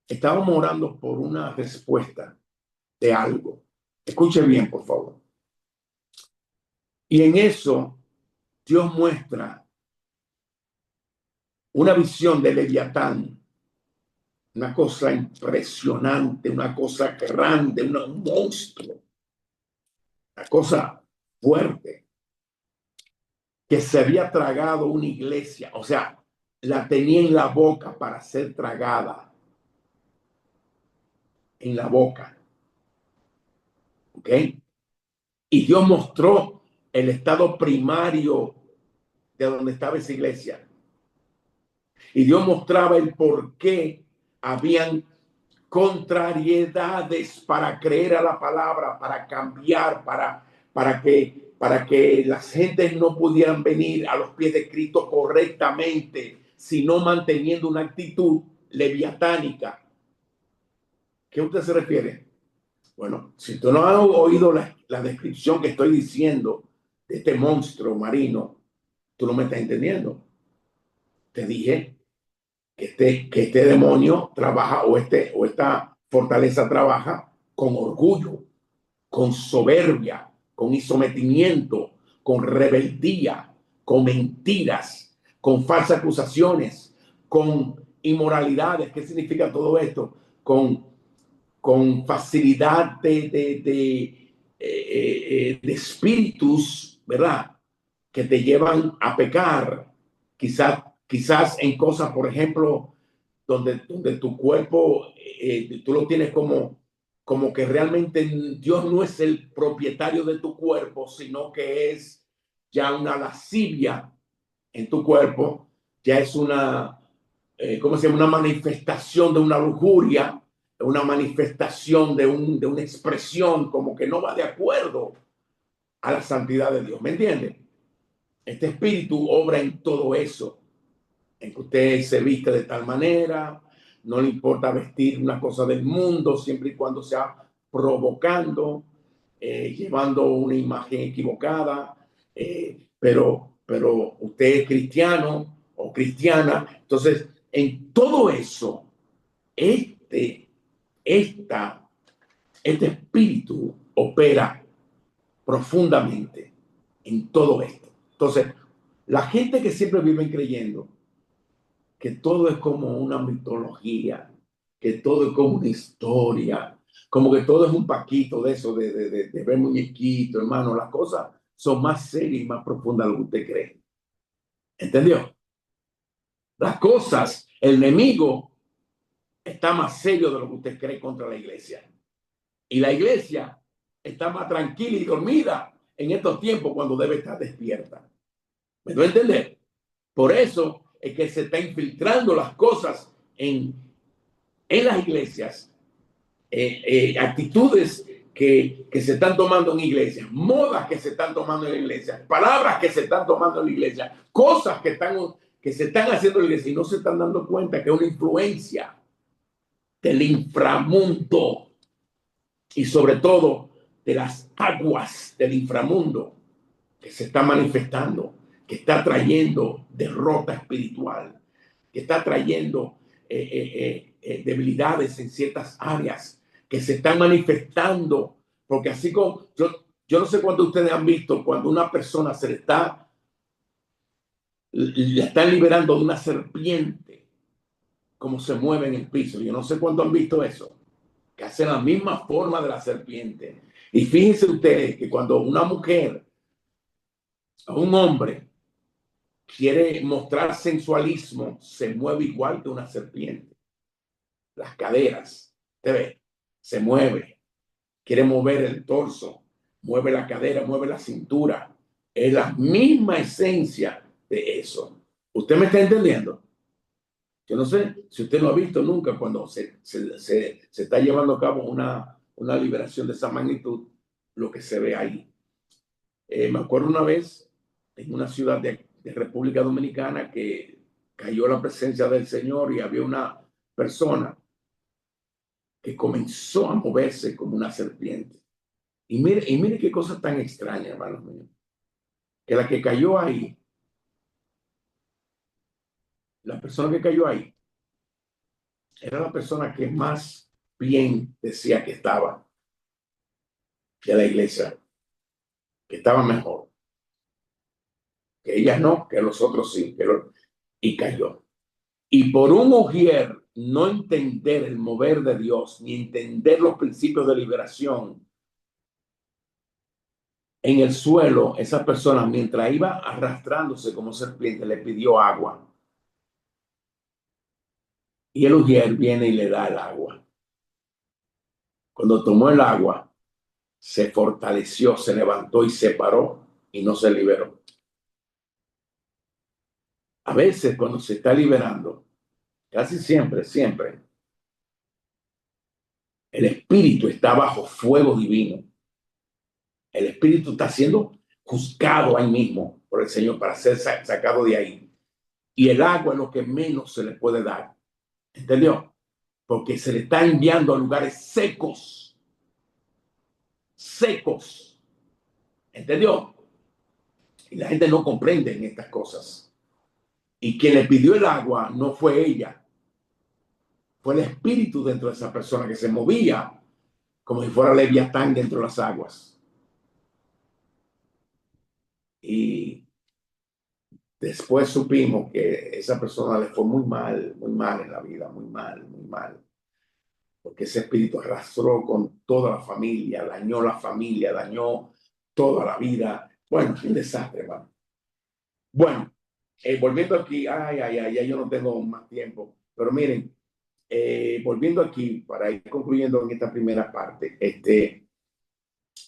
estábamos orando por una respuesta de algo. Escuche bien, por favor. Y en eso, Dios muestra una visión de Leviatán, una cosa impresionante, una cosa grande, un monstruo, una cosa fuerte, que se había tragado una iglesia, o sea, la tenía en la boca para ser tragada, en la boca, ¿ok? Y Dios mostró el estado primario de donde estaba esa iglesia. Y Dios mostraba el por qué habían contrariedades para creer a la palabra, para cambiar, para que las gentes no pudieran venir a los pies de Cristo correctamente, sino manteniendo una actitud leviatánica. ¿Qué usted se refiere? Bueno, si tú no has oído la descripción que estoy diciendo de este monstruo marino, tú no me estás entendiendo. Te dije que este demonio trabaja o esta fortaleza trabaja con orgullo, con soberbia, con insometimiento, con rebeldía, con mentiras, con falsas acusaciones, con inmoralidades. ¿Qué significa todo esto? Con facilidad de espíritus, ¿verdad? Que te llevan a pecar, quizás en cosas, por ejemplo, donde tu cuerpo, tú lo tienes como que realmente Dios no es el propietario de tu cuerpo, sino que es ya una lascivia en tu cuerpo, ya es ¿cómo se llama? Una manifestación de una lujuria, una manifestación de una expresión como que no va de acuerdo a la santidad de Dios. ¿Me entiende? Este espíritu obra en todo eso, en que usted se viste de tal manera, no le importa vestir una cosa del mundo, siempre y cuando sea provocando, llevando una imagen equivocada, pero usted es cristiano o cristiana. Entonces, en todo eso, este, esta, este espíritu opera profundamente en todo esto. Entonces, la gente que siempre vive creyendo que todo es como una mitología, que todo es como una historia, como que todo es un paquito de eso, de ver muñequito, hermano. Las cosas son más serias y más profundas de lo que usted cree. ¿Entendió? Las cosas, el enemigo está más serio de lo que usted cree contra la iglesia. Y la iglesia está más tranquila y dormida en estos tiempos cuando debe estar despierta. ¿Me doy a entender? Por eso es que se está infiltrando las cosas en las iglesias, actitudes que se están tomando en iglesias, modas que se están tomando en la iglesia, palabras que se están tomando en la iglesia, cosas que se están haciendo en la iglesia y no se están dando cuenta que es una influencia del inframundo y sobre todo de las aguas del inframundo que se está manifestando, que está trayendo derrota espiritual, que está trayendo debilidades en ciertas áreas, que se están manifestando, porque así como yo no sé cuánto ustedes han visto cuando una persona le están liberando de una serpiente, como se mueve en el piso. Yo no sé cuánto han visto eso, que hace la misma forma de la serpiente. Y fíjense ustedes que cuando una mujer o un hombre quiere mostrar sensualismo, se mueve igual que una serpiente. Las caderas, ¿te ve? Se mueve, quiere mover el torso, mueve la cadera, mueve la cintura. Es la misma esencia de eso. ¿Usted me está entendiendo? Yo no sé si usted lo ha visto nunca cuando se está llevando a cabo una liberación de esa magnitud, lo que se ve ahí. Me acuerdo una vez en una ciudad de República Dominicana que cayó la presencia del Señor y había una persona que comenzó a moverse como una serpiente. Y mire qué cosa tan extraña, hermanos míos, que la que cayó ahí, la persona que cayó ahí, era la persona que más bien decía que estaba de la iglesia, que estaba mejor, que ella no, que los otros sí, y cayó. Y por un mujer no entender el mover de Dios, ni entender los principios de liberación, en el suelo, esa persona, mientras iba arrastrándose como serpiente, le pidió agua. Y el ujier viene y le da el agua. Cuando tomó el agua, se fortaleció, se levantó y se paró y no se liberó. A veces cuando se está liberando, casi siempre, el espíritu está bajo fuego divino. El espíritu está siendo juzgado ahí mismo por el Señor para ser sacado de ahí. Y el agua es lo que menos se le puede dar. ¿Entendió? Porque se le está enviando a lugares secos. Secos. ¿Entendió? Y la gente no comprende en estas cosas. Y quien le pidió el agua no fue ella. Fue el espíritu dentro de esa persona que se movía como si fuera Leviatán dentro de las aguas. Y después supimos que esa persona le fue muy mal en la vida, muy mal, muy mal. Porque ese espíritu arrastró con toda la familia, dañó toda la vida. Bueno, un desastre, hermano. Bueno, volviendo aquí, ya yo no tengo más tiempo, pero miren, volviendo aquí, para ir concluyendo en esta primera parte,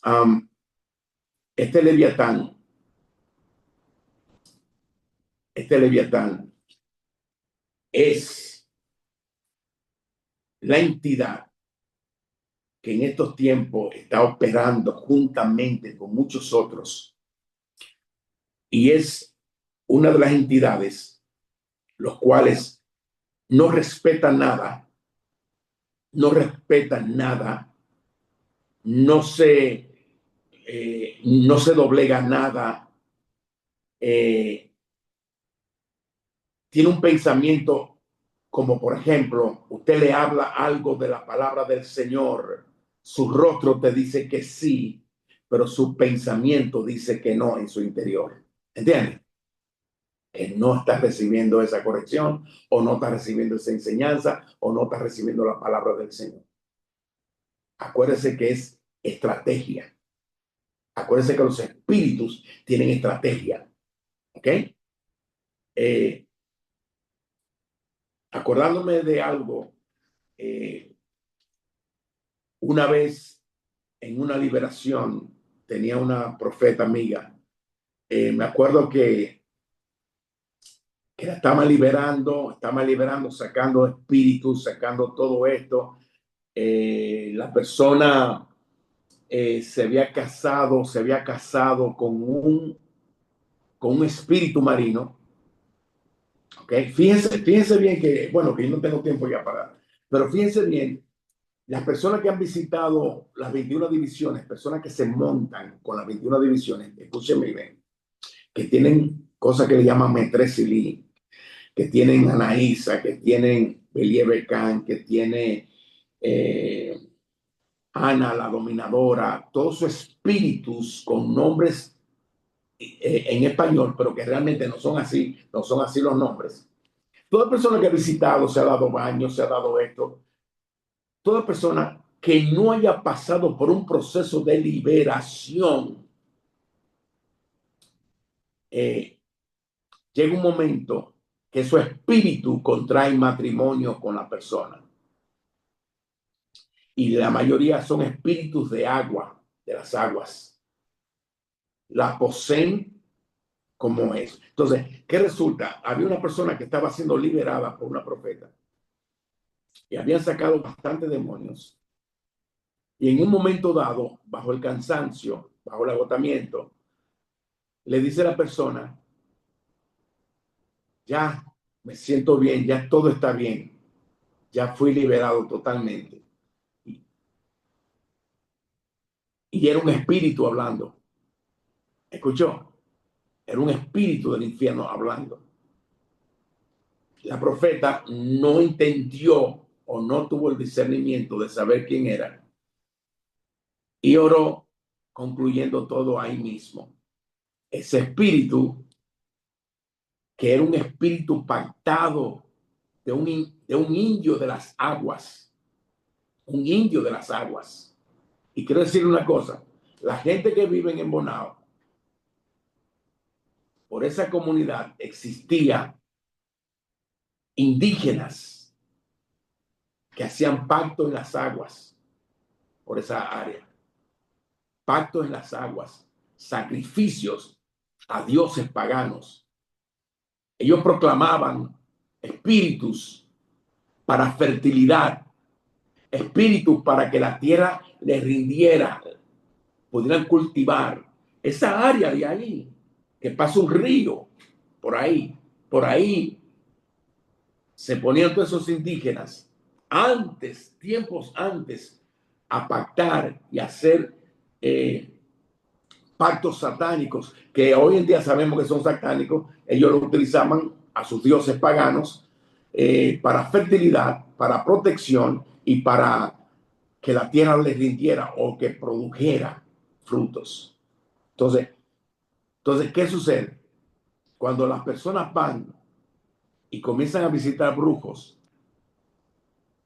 um, este Leviatán, este Leviatán es la entidad que en estos tiempos está operando juntamente con muchos otros y es una de las entidades los cuales no respetan nada, no respetan nada, no se, no se doblega nada, tiene un pensamiento como por ejemplo, usted le habla algo de la palabra del Señor, su rostro te dice que sí, pero su pensamiento dice que no en su interior. ¿Entiendes? Que no está recibiendo esa corrección o no está recibiendo esa enseñanza o no está recibiendo la palabra del Señor. Acuérdese que es estrategia. Acuérdese que los espíritus tienen estrategia. ¿Ok? acordándome de algo, eh, una vez en una liberación tenía una profeta amiga. Me acuerdo que la estaba liberando, sacando espíritus, sacando todo esto. La persona se había casado con un espíritu marino. ¿Okay? Fíjense bien que, bueno, que yo no tengo tiempo ya para, pero fíjense bien, las personas que han visitado las 21 divisiones, personas que se montan con las 21 divisiones, escúchenme bien, que tienen cosas que le llaman Metresili, que tienen Anaísa, que tienen Believer Khan, que tiene eh, Ana la dominadora, todos sus espíritus con nombres en español, pero que realmente no son así los nombres. Toda persona que ha visitado, se ha dado baño, se ha dado esto, toda persona que no haya pasado por un proceso de liberación, eh, llega un momento que su espíritu contrae matrimonio con la persona. Y la mayoría son espíritus de agua, de las aguas. La poseen como es. Entonces, ¿qué resulta? Había una persona que estaba siendo liberada por una profeta y habían sacado bastantes demonios. Y en un momento dado, bajo el cansancio, bajo el agotamiento, le dice a la persona, ya me siento bien, ya todo está bien, ya fui liberado totalmente. Y era un espíritu hablando. ¿Escuchó? Era un espíritu del infierno hablando. La profeta no entendió o no tuvo el discernimiento de saber quién era y oró, concluyendo todo ahí mismo. Ese espíritu, que era un espíritu pactado de un indio de las aguas, un indio de las aguas. Y quiero decir una cosa, la gente que vive en Bonao, por esa comunidad existía indígenas que hacían pacto en las aguas por esa área, pacto en las aguas, sacrificios a dioses paganos. Ellos proclamaban espíritus para fertilidad, espíritus para que la tierra les rindiera, pudieran cultivar esa área de ahí, que pasa un río por ahí se ponían todos esos indígenas antes, tiempos antes, a pactar y hacer pactos satánicos, que hoy en día sabemos que son satánicos. Ellos lo utilizaban a sus dioses paganos para fertilidad, para protección y para que la tierra les rindiera o que produjera frutos. Entonces, ¿qué sucede? Cuando las personas van y comienzan a visitar brujos,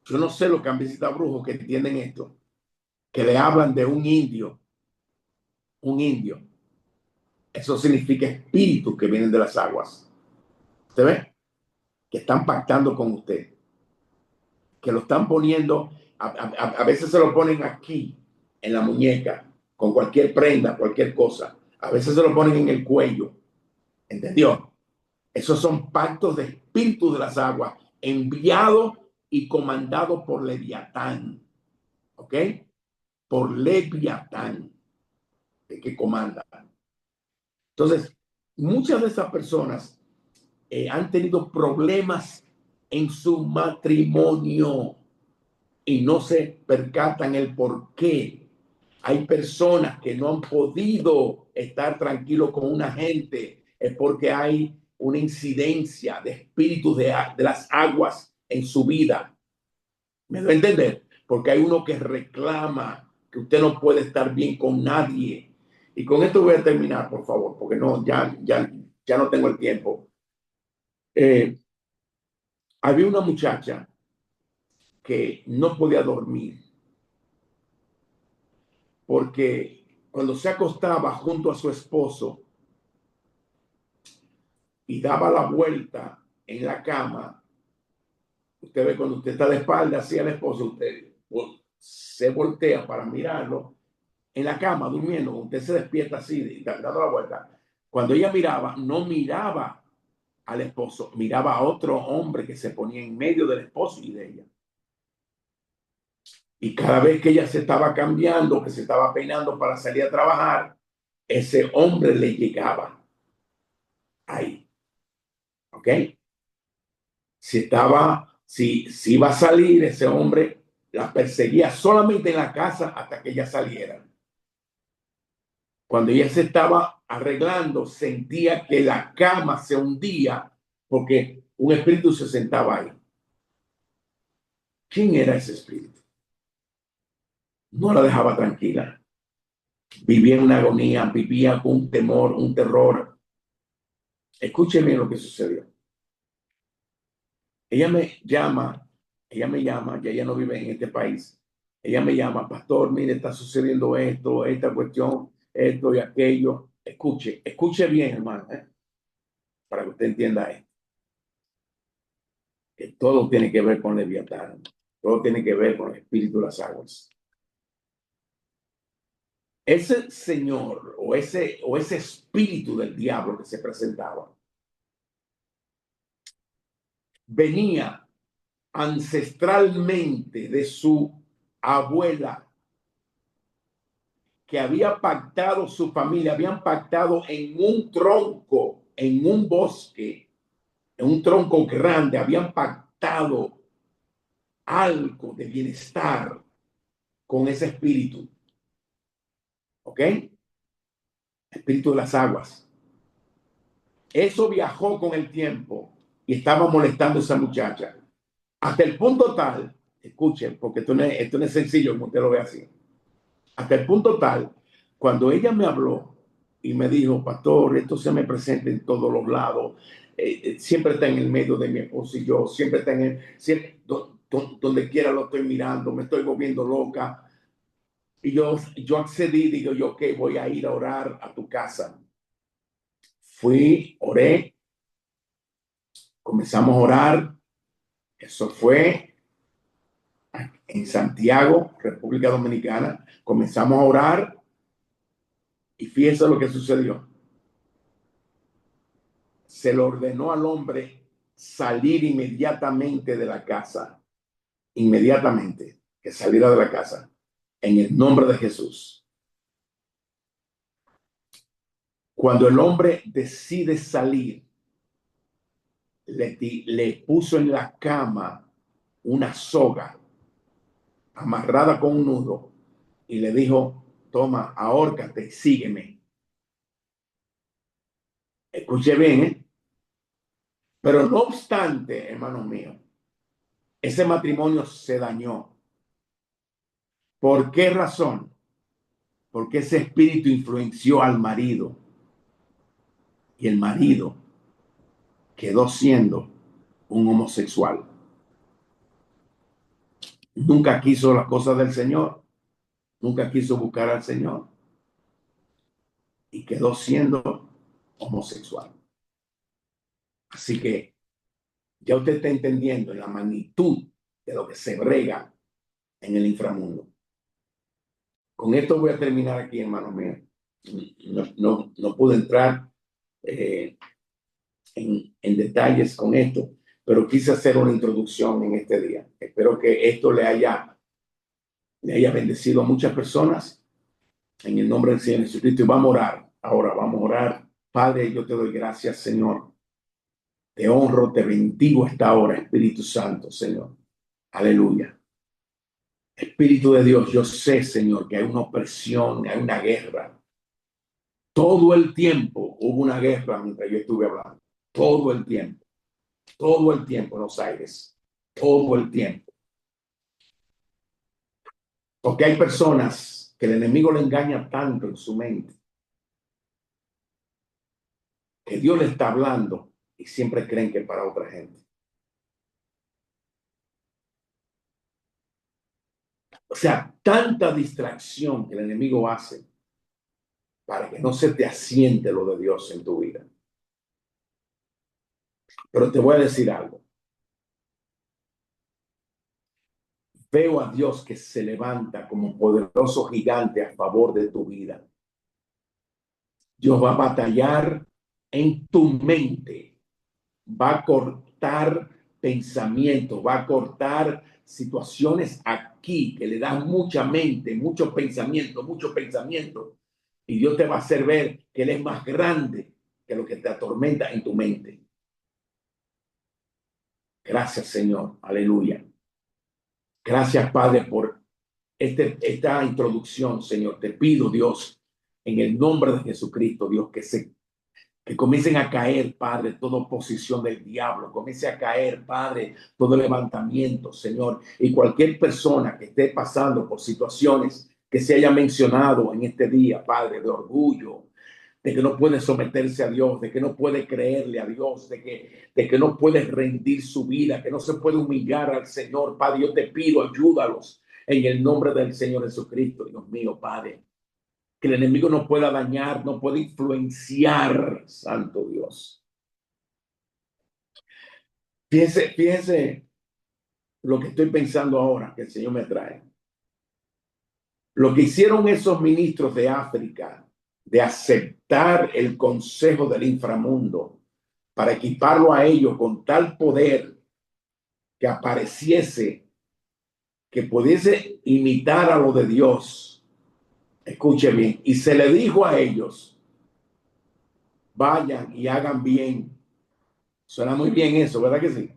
yo no sé lo que han visitado brujos que entienden esto, que le hablan de un indio. Eso significa espíritus que vienen de las aguas. ¿Usted ve? Que están pactando con usted, que lo están poniendo, a veces se lo ponen aquí, en la muñeca, con cualquier prenda, cualquier cosa. A veces se lo ponen en el cuello. ¿Entendió? Esos son pactos de espíritus de las aguas, enviados y comandados por Leviatán. ¿Ok? Por Leviatán, de que comanda. Entonces, muchas de esas personas han tenido problemas en su matrimonio y no se percatan el por qué. Hay personas que no han podido estar tranquilos con una gente, es porque hay una incidencia de espíritus de las aguas en su vida. ¿Me doy a entender? Porque hay uno que reclama que usted no puede estar bien con nadie. Y con esto voy a terminar, por favor, porque no, ya no tengo el tiempo. Había una muchacha que no podía dormir porque cuando se acostaba junto a su esposo y daba la vuelta en la cama, Usted ve cuando usted está de espalda hacia el esposo, usted se voltea para mirarlo en la cama durmiendo, usted se despierta así, dando la vuelta. Cuando ella miraba, no miraba al esposo, miraba a otro hombre que se ponía en medio del esposo y de ella. Y cada vez que ella se estaba cambiando, que se estaba peinando para salir a trabajar, ese hombre le llegaba ahí. ¿Ok? Si iba a salir, ese hombre la perseguía solamente en la casa hasta que ella saliera. Cuando ella se estaba arreglando, sentía que la cama se hundía porque un espíritu se sentaba ahí. ¿Quién era ese espíritu? No la dejaba tranquila. Vivía en una agonía, vivía con un temor, un terror. Escúcheme lo que sucedió. Ella me llama, ya ella no vive en este país. Ella me llama, pastor, mire, está sucediendo esto, esta cuestión, esto y aquello. Escuche bien, hermano, para que usted entienda esto. Que todo tiene que ver con Leviatán, todo tiene que ver con el espíritu de las aguas. Ese señor o ese espíritu del diablo que se presentaba venía ancestralmente de su abuela, que había pactado su familia, habían pactado en un tronco, en un bosque, en un tronco grande, habían pactado algo de bienestar con ese espíritu. ¿Ok? Espíritu de las aguas. Eso viajó con el tiempo y estaba molestando a esa muchacha. Hasta el punto tal, escuchen, porque esto no es sencillo como usted lo ve así. Hasta el punto tal, cuando ella me habló y me dijo, pastor, esto se me presenta en todos los lados, siempre está en el medio de mi esposo y yo, siempre está donde quiera lo estoy mirando, me estoy volviendo loca. Y yo accedí, digo yo, ok, voy a ir a orar a tu casa. Fui, oré, comenzamos a orar. Eso fue en Santiago, República Dominicana. Comenzamos a orar y fíjense lo que sucedió. Se le ordenó al hombre salir inmediatamente de la casa. Inmediatamente, que saliera de la casa. En el nombre de Jesús. Cuando el hombre decide salir, le puso en la cama una soga amarrada con un nudo y le dijo, toma, ahórcate, sígueme. Escuche bien, ¿eh? Pero no obstante, hermano mío, ese matrimonio se dañó. ¿Por qué razón? Porque ese espíritu influenció al marido y el marido quedó siendo un homosexual. Nunca quiso las cosas del Señor, nunca quiso buscar al Señor y quedó siendo homosexual. Así que ya usted está entendiendo la magnitud de lo que se brega en el inframundo. Con esto voy a terminar aquí, hermano mío. No pude entrar en detalles con esto, pero quise hacer una introducción en este día. Espero que esto le haya bendecido a muchas personas en el nombre del Señor Jesucristo. Y vamos a orar. Ahora vamos a orar. Padre, yo te doy gracias, Señor. Te honro, te bendigo esta hora, Espíritu Santo, Señor. Aleluya. Espíritu de Dios, yo sé, Señor, que hay una opresión, hay una guerra. Todo el tiempo hubo una guerra mientras yo estuve hablando. Todo el tiempo en los aires. Todo el tiempo. Porque hay personas que el enemigo le engaña tanto en su mente que Dios le está hablando y siempre creen que es para otra gente. O sea, tanta distracción que el enemigo hace para que no se te asiente lo de Dios en tu vida. Pero te voy a decir algo. Veo a Dios que se levanta como poderoso gigante a favor de tu vida. Dios va a batallar en tu mente, va a cortar pensamientos, va a cortar situaciones aquí que le dan mucha mente, mucho pensamiento. Y Dios te va a hacer ver que Él es más grande que lo que te atormenta en tu mente. Gracias, Señor. Aleluya. Gracias, Padre, por esta introducción, Señor. Te pido, Dios, en el nombre de Jesucristo, Dios, que comiencen a caer, Padre, toda oposición del diablo, comience a caer, Padre, todo levantamiento, Señor, y cualquier persona que esté pasando por situaciones que se haya mencionado en este día, Padre, de orgullo, de que no puede someterse a Dios, de que no puede creerle a Dios, de que no puede rendir su vida, que no se puede humillar al Señor, Padre, yo te pido, ayúdalos en el nombre del Señor Jesucristo, Dios mío, Padre. Que el enemigo no pueda dañar, no pueda influenciar, santo Dios. Fíjense lo que estoy pensando ahora, que el Señor me trae. Lo que hicieron esos ministros de África, de aceptar el consejo del inframundo para equiparlo a ellos con tal poder que apareciese, que pudiese imitar a lo de Dios. Escuche bien, y se le dijo a ellos, vayan y hagan bien. Suena muy bien eso, ¿verdad que sí?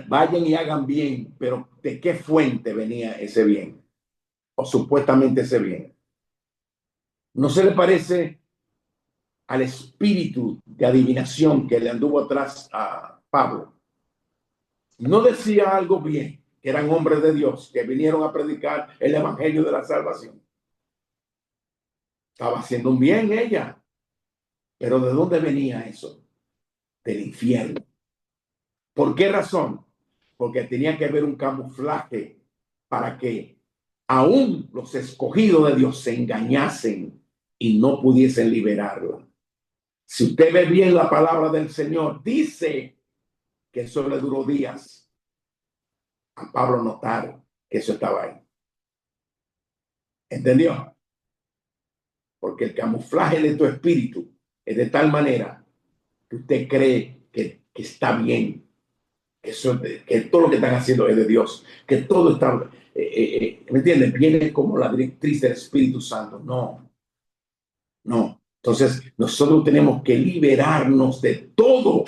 Vayan y hagan bien, pero ¿de qué fuente venía ese bien? O supuestamente ese bien. ¿No se le parece al espíritu de adivinación que le anduvo atrás a Pablo? No decía algo bien, que eran hombres de Dios, que vinieron a predicar el evangelio de la salvación. Estaba haciendo un bien ella, pero ¿de dónde venía eso? Del infierno. ¿Por qué razón? Porque tenía que haber un camuflaje para que aún los escogidos de Dios se engañasen y no pudiesen liberarla. Si usted ve bien la palabra del Señor, dice que eso le duró días a Pablo notar que eso estaba ahí. ¿Entendió? Porque el camuflaje de tu espíritu es de tal manera que usted cree que está bien, que todo lo que están haciendo es de Dios, que todo está, ¿me entienden? Viene como la directriz del Espíritu Santo. No, no. Entonces, nosotros tenemos que liberarnos de todo,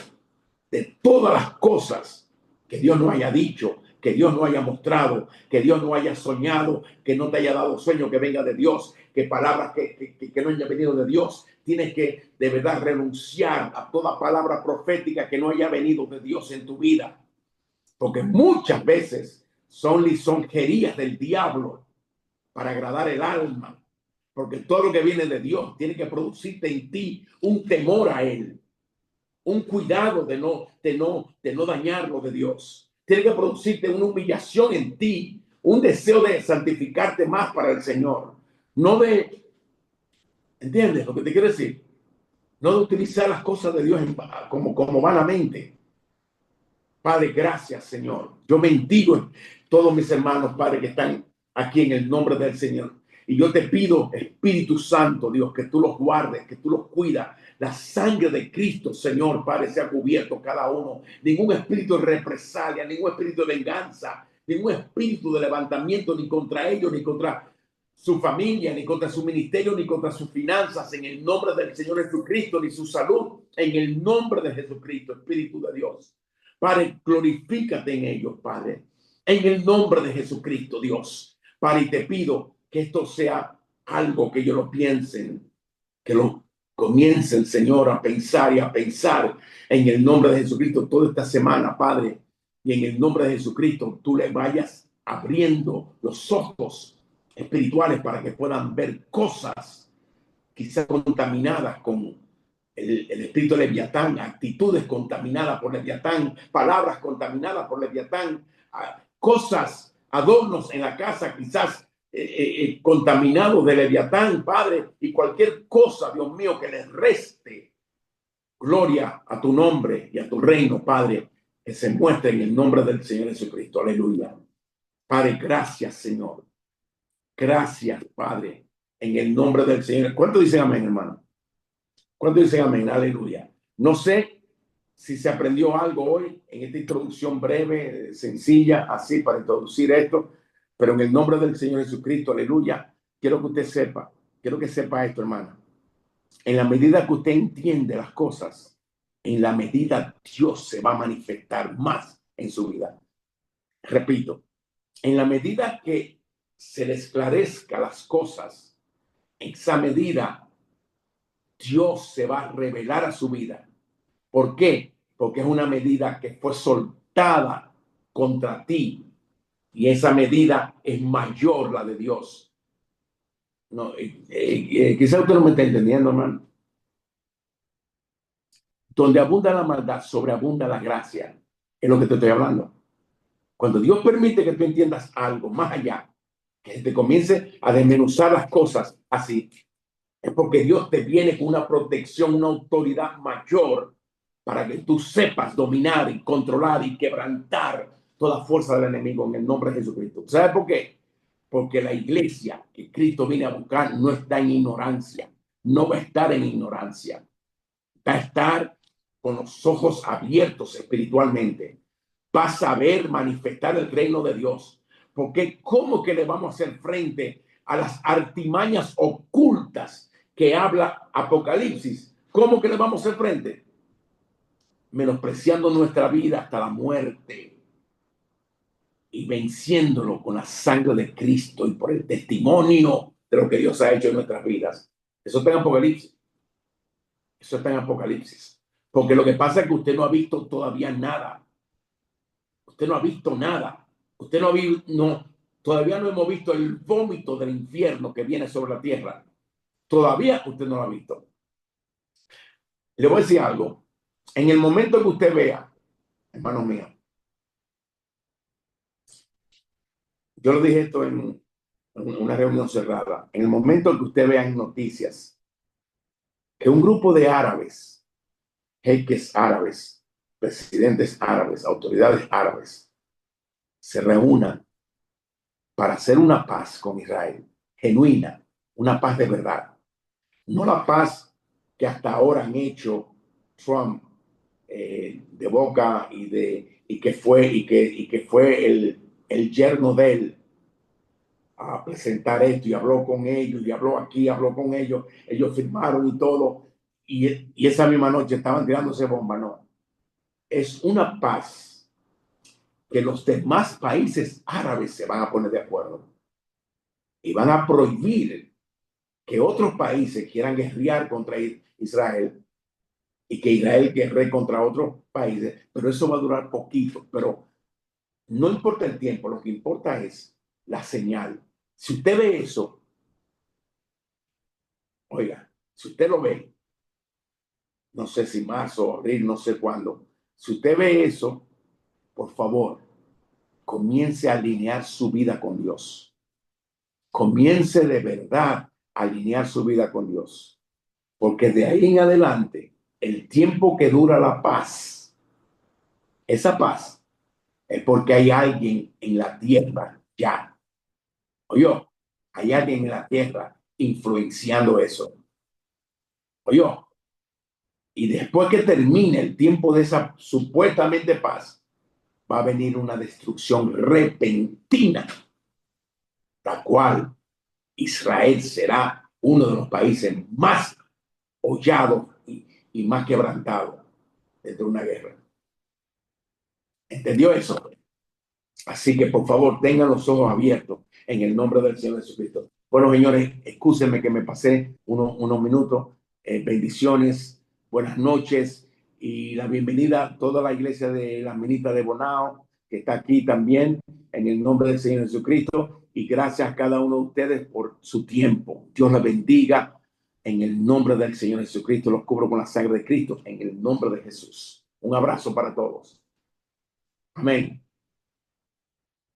de todas las cosas que Dios no haya dicho, que Dios no haya mostrado, que Dios no haya soñado, que no te haya dado sueño que venga de Dios, que palabras que no haya venido de Dios. Tienes que de verdad renunciar a toda palabra profética que no haya venido de Dios en tu vida. Porque muchas veces son lisonjerías del diablo para agradar el alma. Porque todo lo que viene de Dios tiene que producirte en ti un temor a Él, un cuidado de no dañar lo de Dios. Tiene que producirte una humillación en ti, un deseo de santificarte más para el Señor. No de, ¿entiendes lo que te quiero decir? No de utilizar las cosas de Dios como vanamente. Padre, gracias, Señor. Yo bendigo todos mis hermanos, Padre, que están aquí en el nombre del Señor. Y yo te pido, Espíritu Santo, Dios, que tú los guardes, que tú los cuidas. La sangre de Cristo, Señor, Padre, sea cubierto cada uno. Ningún espíritu de represalia, ningún espíritu de venganza, ningún espíritu de levantamiento ni contra ellos, ni contra su familia, ni contra su ministerio, ni contra sus finanzas, en el nombre del Señor Jesucristo, ni su salud, en el nombre de Jesucristo, Espíritu de Dios. Padre, glorifícate en ellos, Padre, en el nombre de Jesucristo, Dios. Padre, y te pido que esto sea algo que ellos lo piensen, que lo comiencen, Señor, a pensar y a pensar en el nombre de Jesucristo toda esta semana, Padre. Y en el nombre de Jesucristo, tú le vayas abriendo los ojos espirituales para que puedan ver cosas quizás contaminadas con el espíritu de Leviatán, actitudes contaminadas por Leviatán, palabras contaminadas por Leviatán, cosas, adornos en la casa quizás contaminados de Leviatán, Padre, y cualquier cosa, Dios mío, que les reste gloria a tu nombre y a tu reino, Padre, que se muestre en el nombre del Señor Jesucristo. Aleluya. Padre, gracias, Señor. Gracias, Padre, en el nombre del Señor. ¿Cuánto dicen amén, hermano? ¿Cuánto dicen amén? Aleluya. No sé si se aprendió algo hoy en esta introducción breve, sencilla, así para introducir esto, pero en el nombre del Señor Jesucristo, aleluya, quiero que usted sepa, quiero que sepa esto, hermano. En la medida que usted entiende las cosas, en la medida Dios se va a manifestar más en su vida. Repito, en la medida que se le esclarezca las cosas, en esa medida Dios se va a revelar a su vida. ¿Por qué? Porque es una medida que fue soltada contra ti y esa medida es mayor la de Dios. No, quizá usted no me está entendiendo, hermano. Donde abunda la maldad, sobreabunda la gracia. Es lo que te estoy hablando. Cuando Dios permite que tú entiendas algo más allá, que te comience a desmenuzar las cosas así, es porque Dios te viene con una protección, una autoridad mayor para que tú sepas dominar y controlar y quebrantar toda fuerza del enemigo en el nombre de Jesucristo. ¿Sabes por qué? Porque la iglesia que Cristo viene a buscar no está en ignorancia, no va a estar en ignorancia, va a estar con los ojos abiertos espiritualmente, va a saber manifestar el reino de Dios. Porque ¿cómo que le vamos a hacer frente a las artimañas ocultas que habla Apocalipsis? ¿Cómo que le vamos a hacer frente? Menospreciando nuestra vida hasta la muerte y venciéndolo con la sangre de Cristo y por el testimonio de lo que Dios ha hecho en nuestras vidas. Eso está en Apocalipsis. Eso está en Apocalipsis. Porque lo que pasa es que usted no ha visto todavía nada. Usted no ha visto nada. Usted no ha visto, no, todavía no hemos visto el vómito del infierno que viene sobre la tierra. Todavía usted no lo ha visto. Le voy a decir algo. En el momento que usted vea, hermano mío, yo lo dije esto en una reunión cerrada. En el momento que usted vea en noticias que un grupo de árabes, jeques árabes, presidentes árabes, autoridades árabes, se reúnan para hacer una paz con Israel, genuina, una paz de verdad. No la paz que hasta ahora han hecho Trump de boca y que fue el yerno de él a presentar esto y habló con ellos y habló aquí, habló con ellos firmaron y todo, y esa misma noche estaban tirándose bomba. No, es una paz que los demás países árabes se van a poner de acuerdo y van a prohibir que otros países quieran guerrear contra Israel y que Israel guerre contra otros países, pero eso va a durar poquito. Pero no importa el tiempo, lo que importa es la señal. Si usted ve eso, oiga, si usted lo ve, no sé si marzo o abril, no sé cuándo, si usted ve eso, por favor, comience a alinear su vida con Dios. Comience de verdad a alinear su vida con Dios. Porque de ahí en adelante, el tiempo que dura la paz, esa paz, es porque hay alguien en la tierra ya. Oye, hay alguien en la tierra influenciando eso. Oye, y después que termine el tiempo de esa supuestamente paz, va a venir una destrucción repentina, la cual Israel será uno de los países más hollados y más quebrantados dentro de una guerra. ¿Entendió eso? Así que por favor tengan los ojos abiertos en el nombre del Señor Jesucristo. Bueno, señores, excúsenme que me pasé unos minutos. Bendiciones, buenas noches y la bienvenida a toda la iglesia de las Minitas de Bonao que está aquí también en el nombre del Señor Jesucristo. Y gracias a cada uno de ustedes por su tiempo. Dios les bendiga en el nombre del Señor Jesucristo. Los cubro con la sangre de Cristo en el nombre de Jesús. Un abrazo para todos. Amén.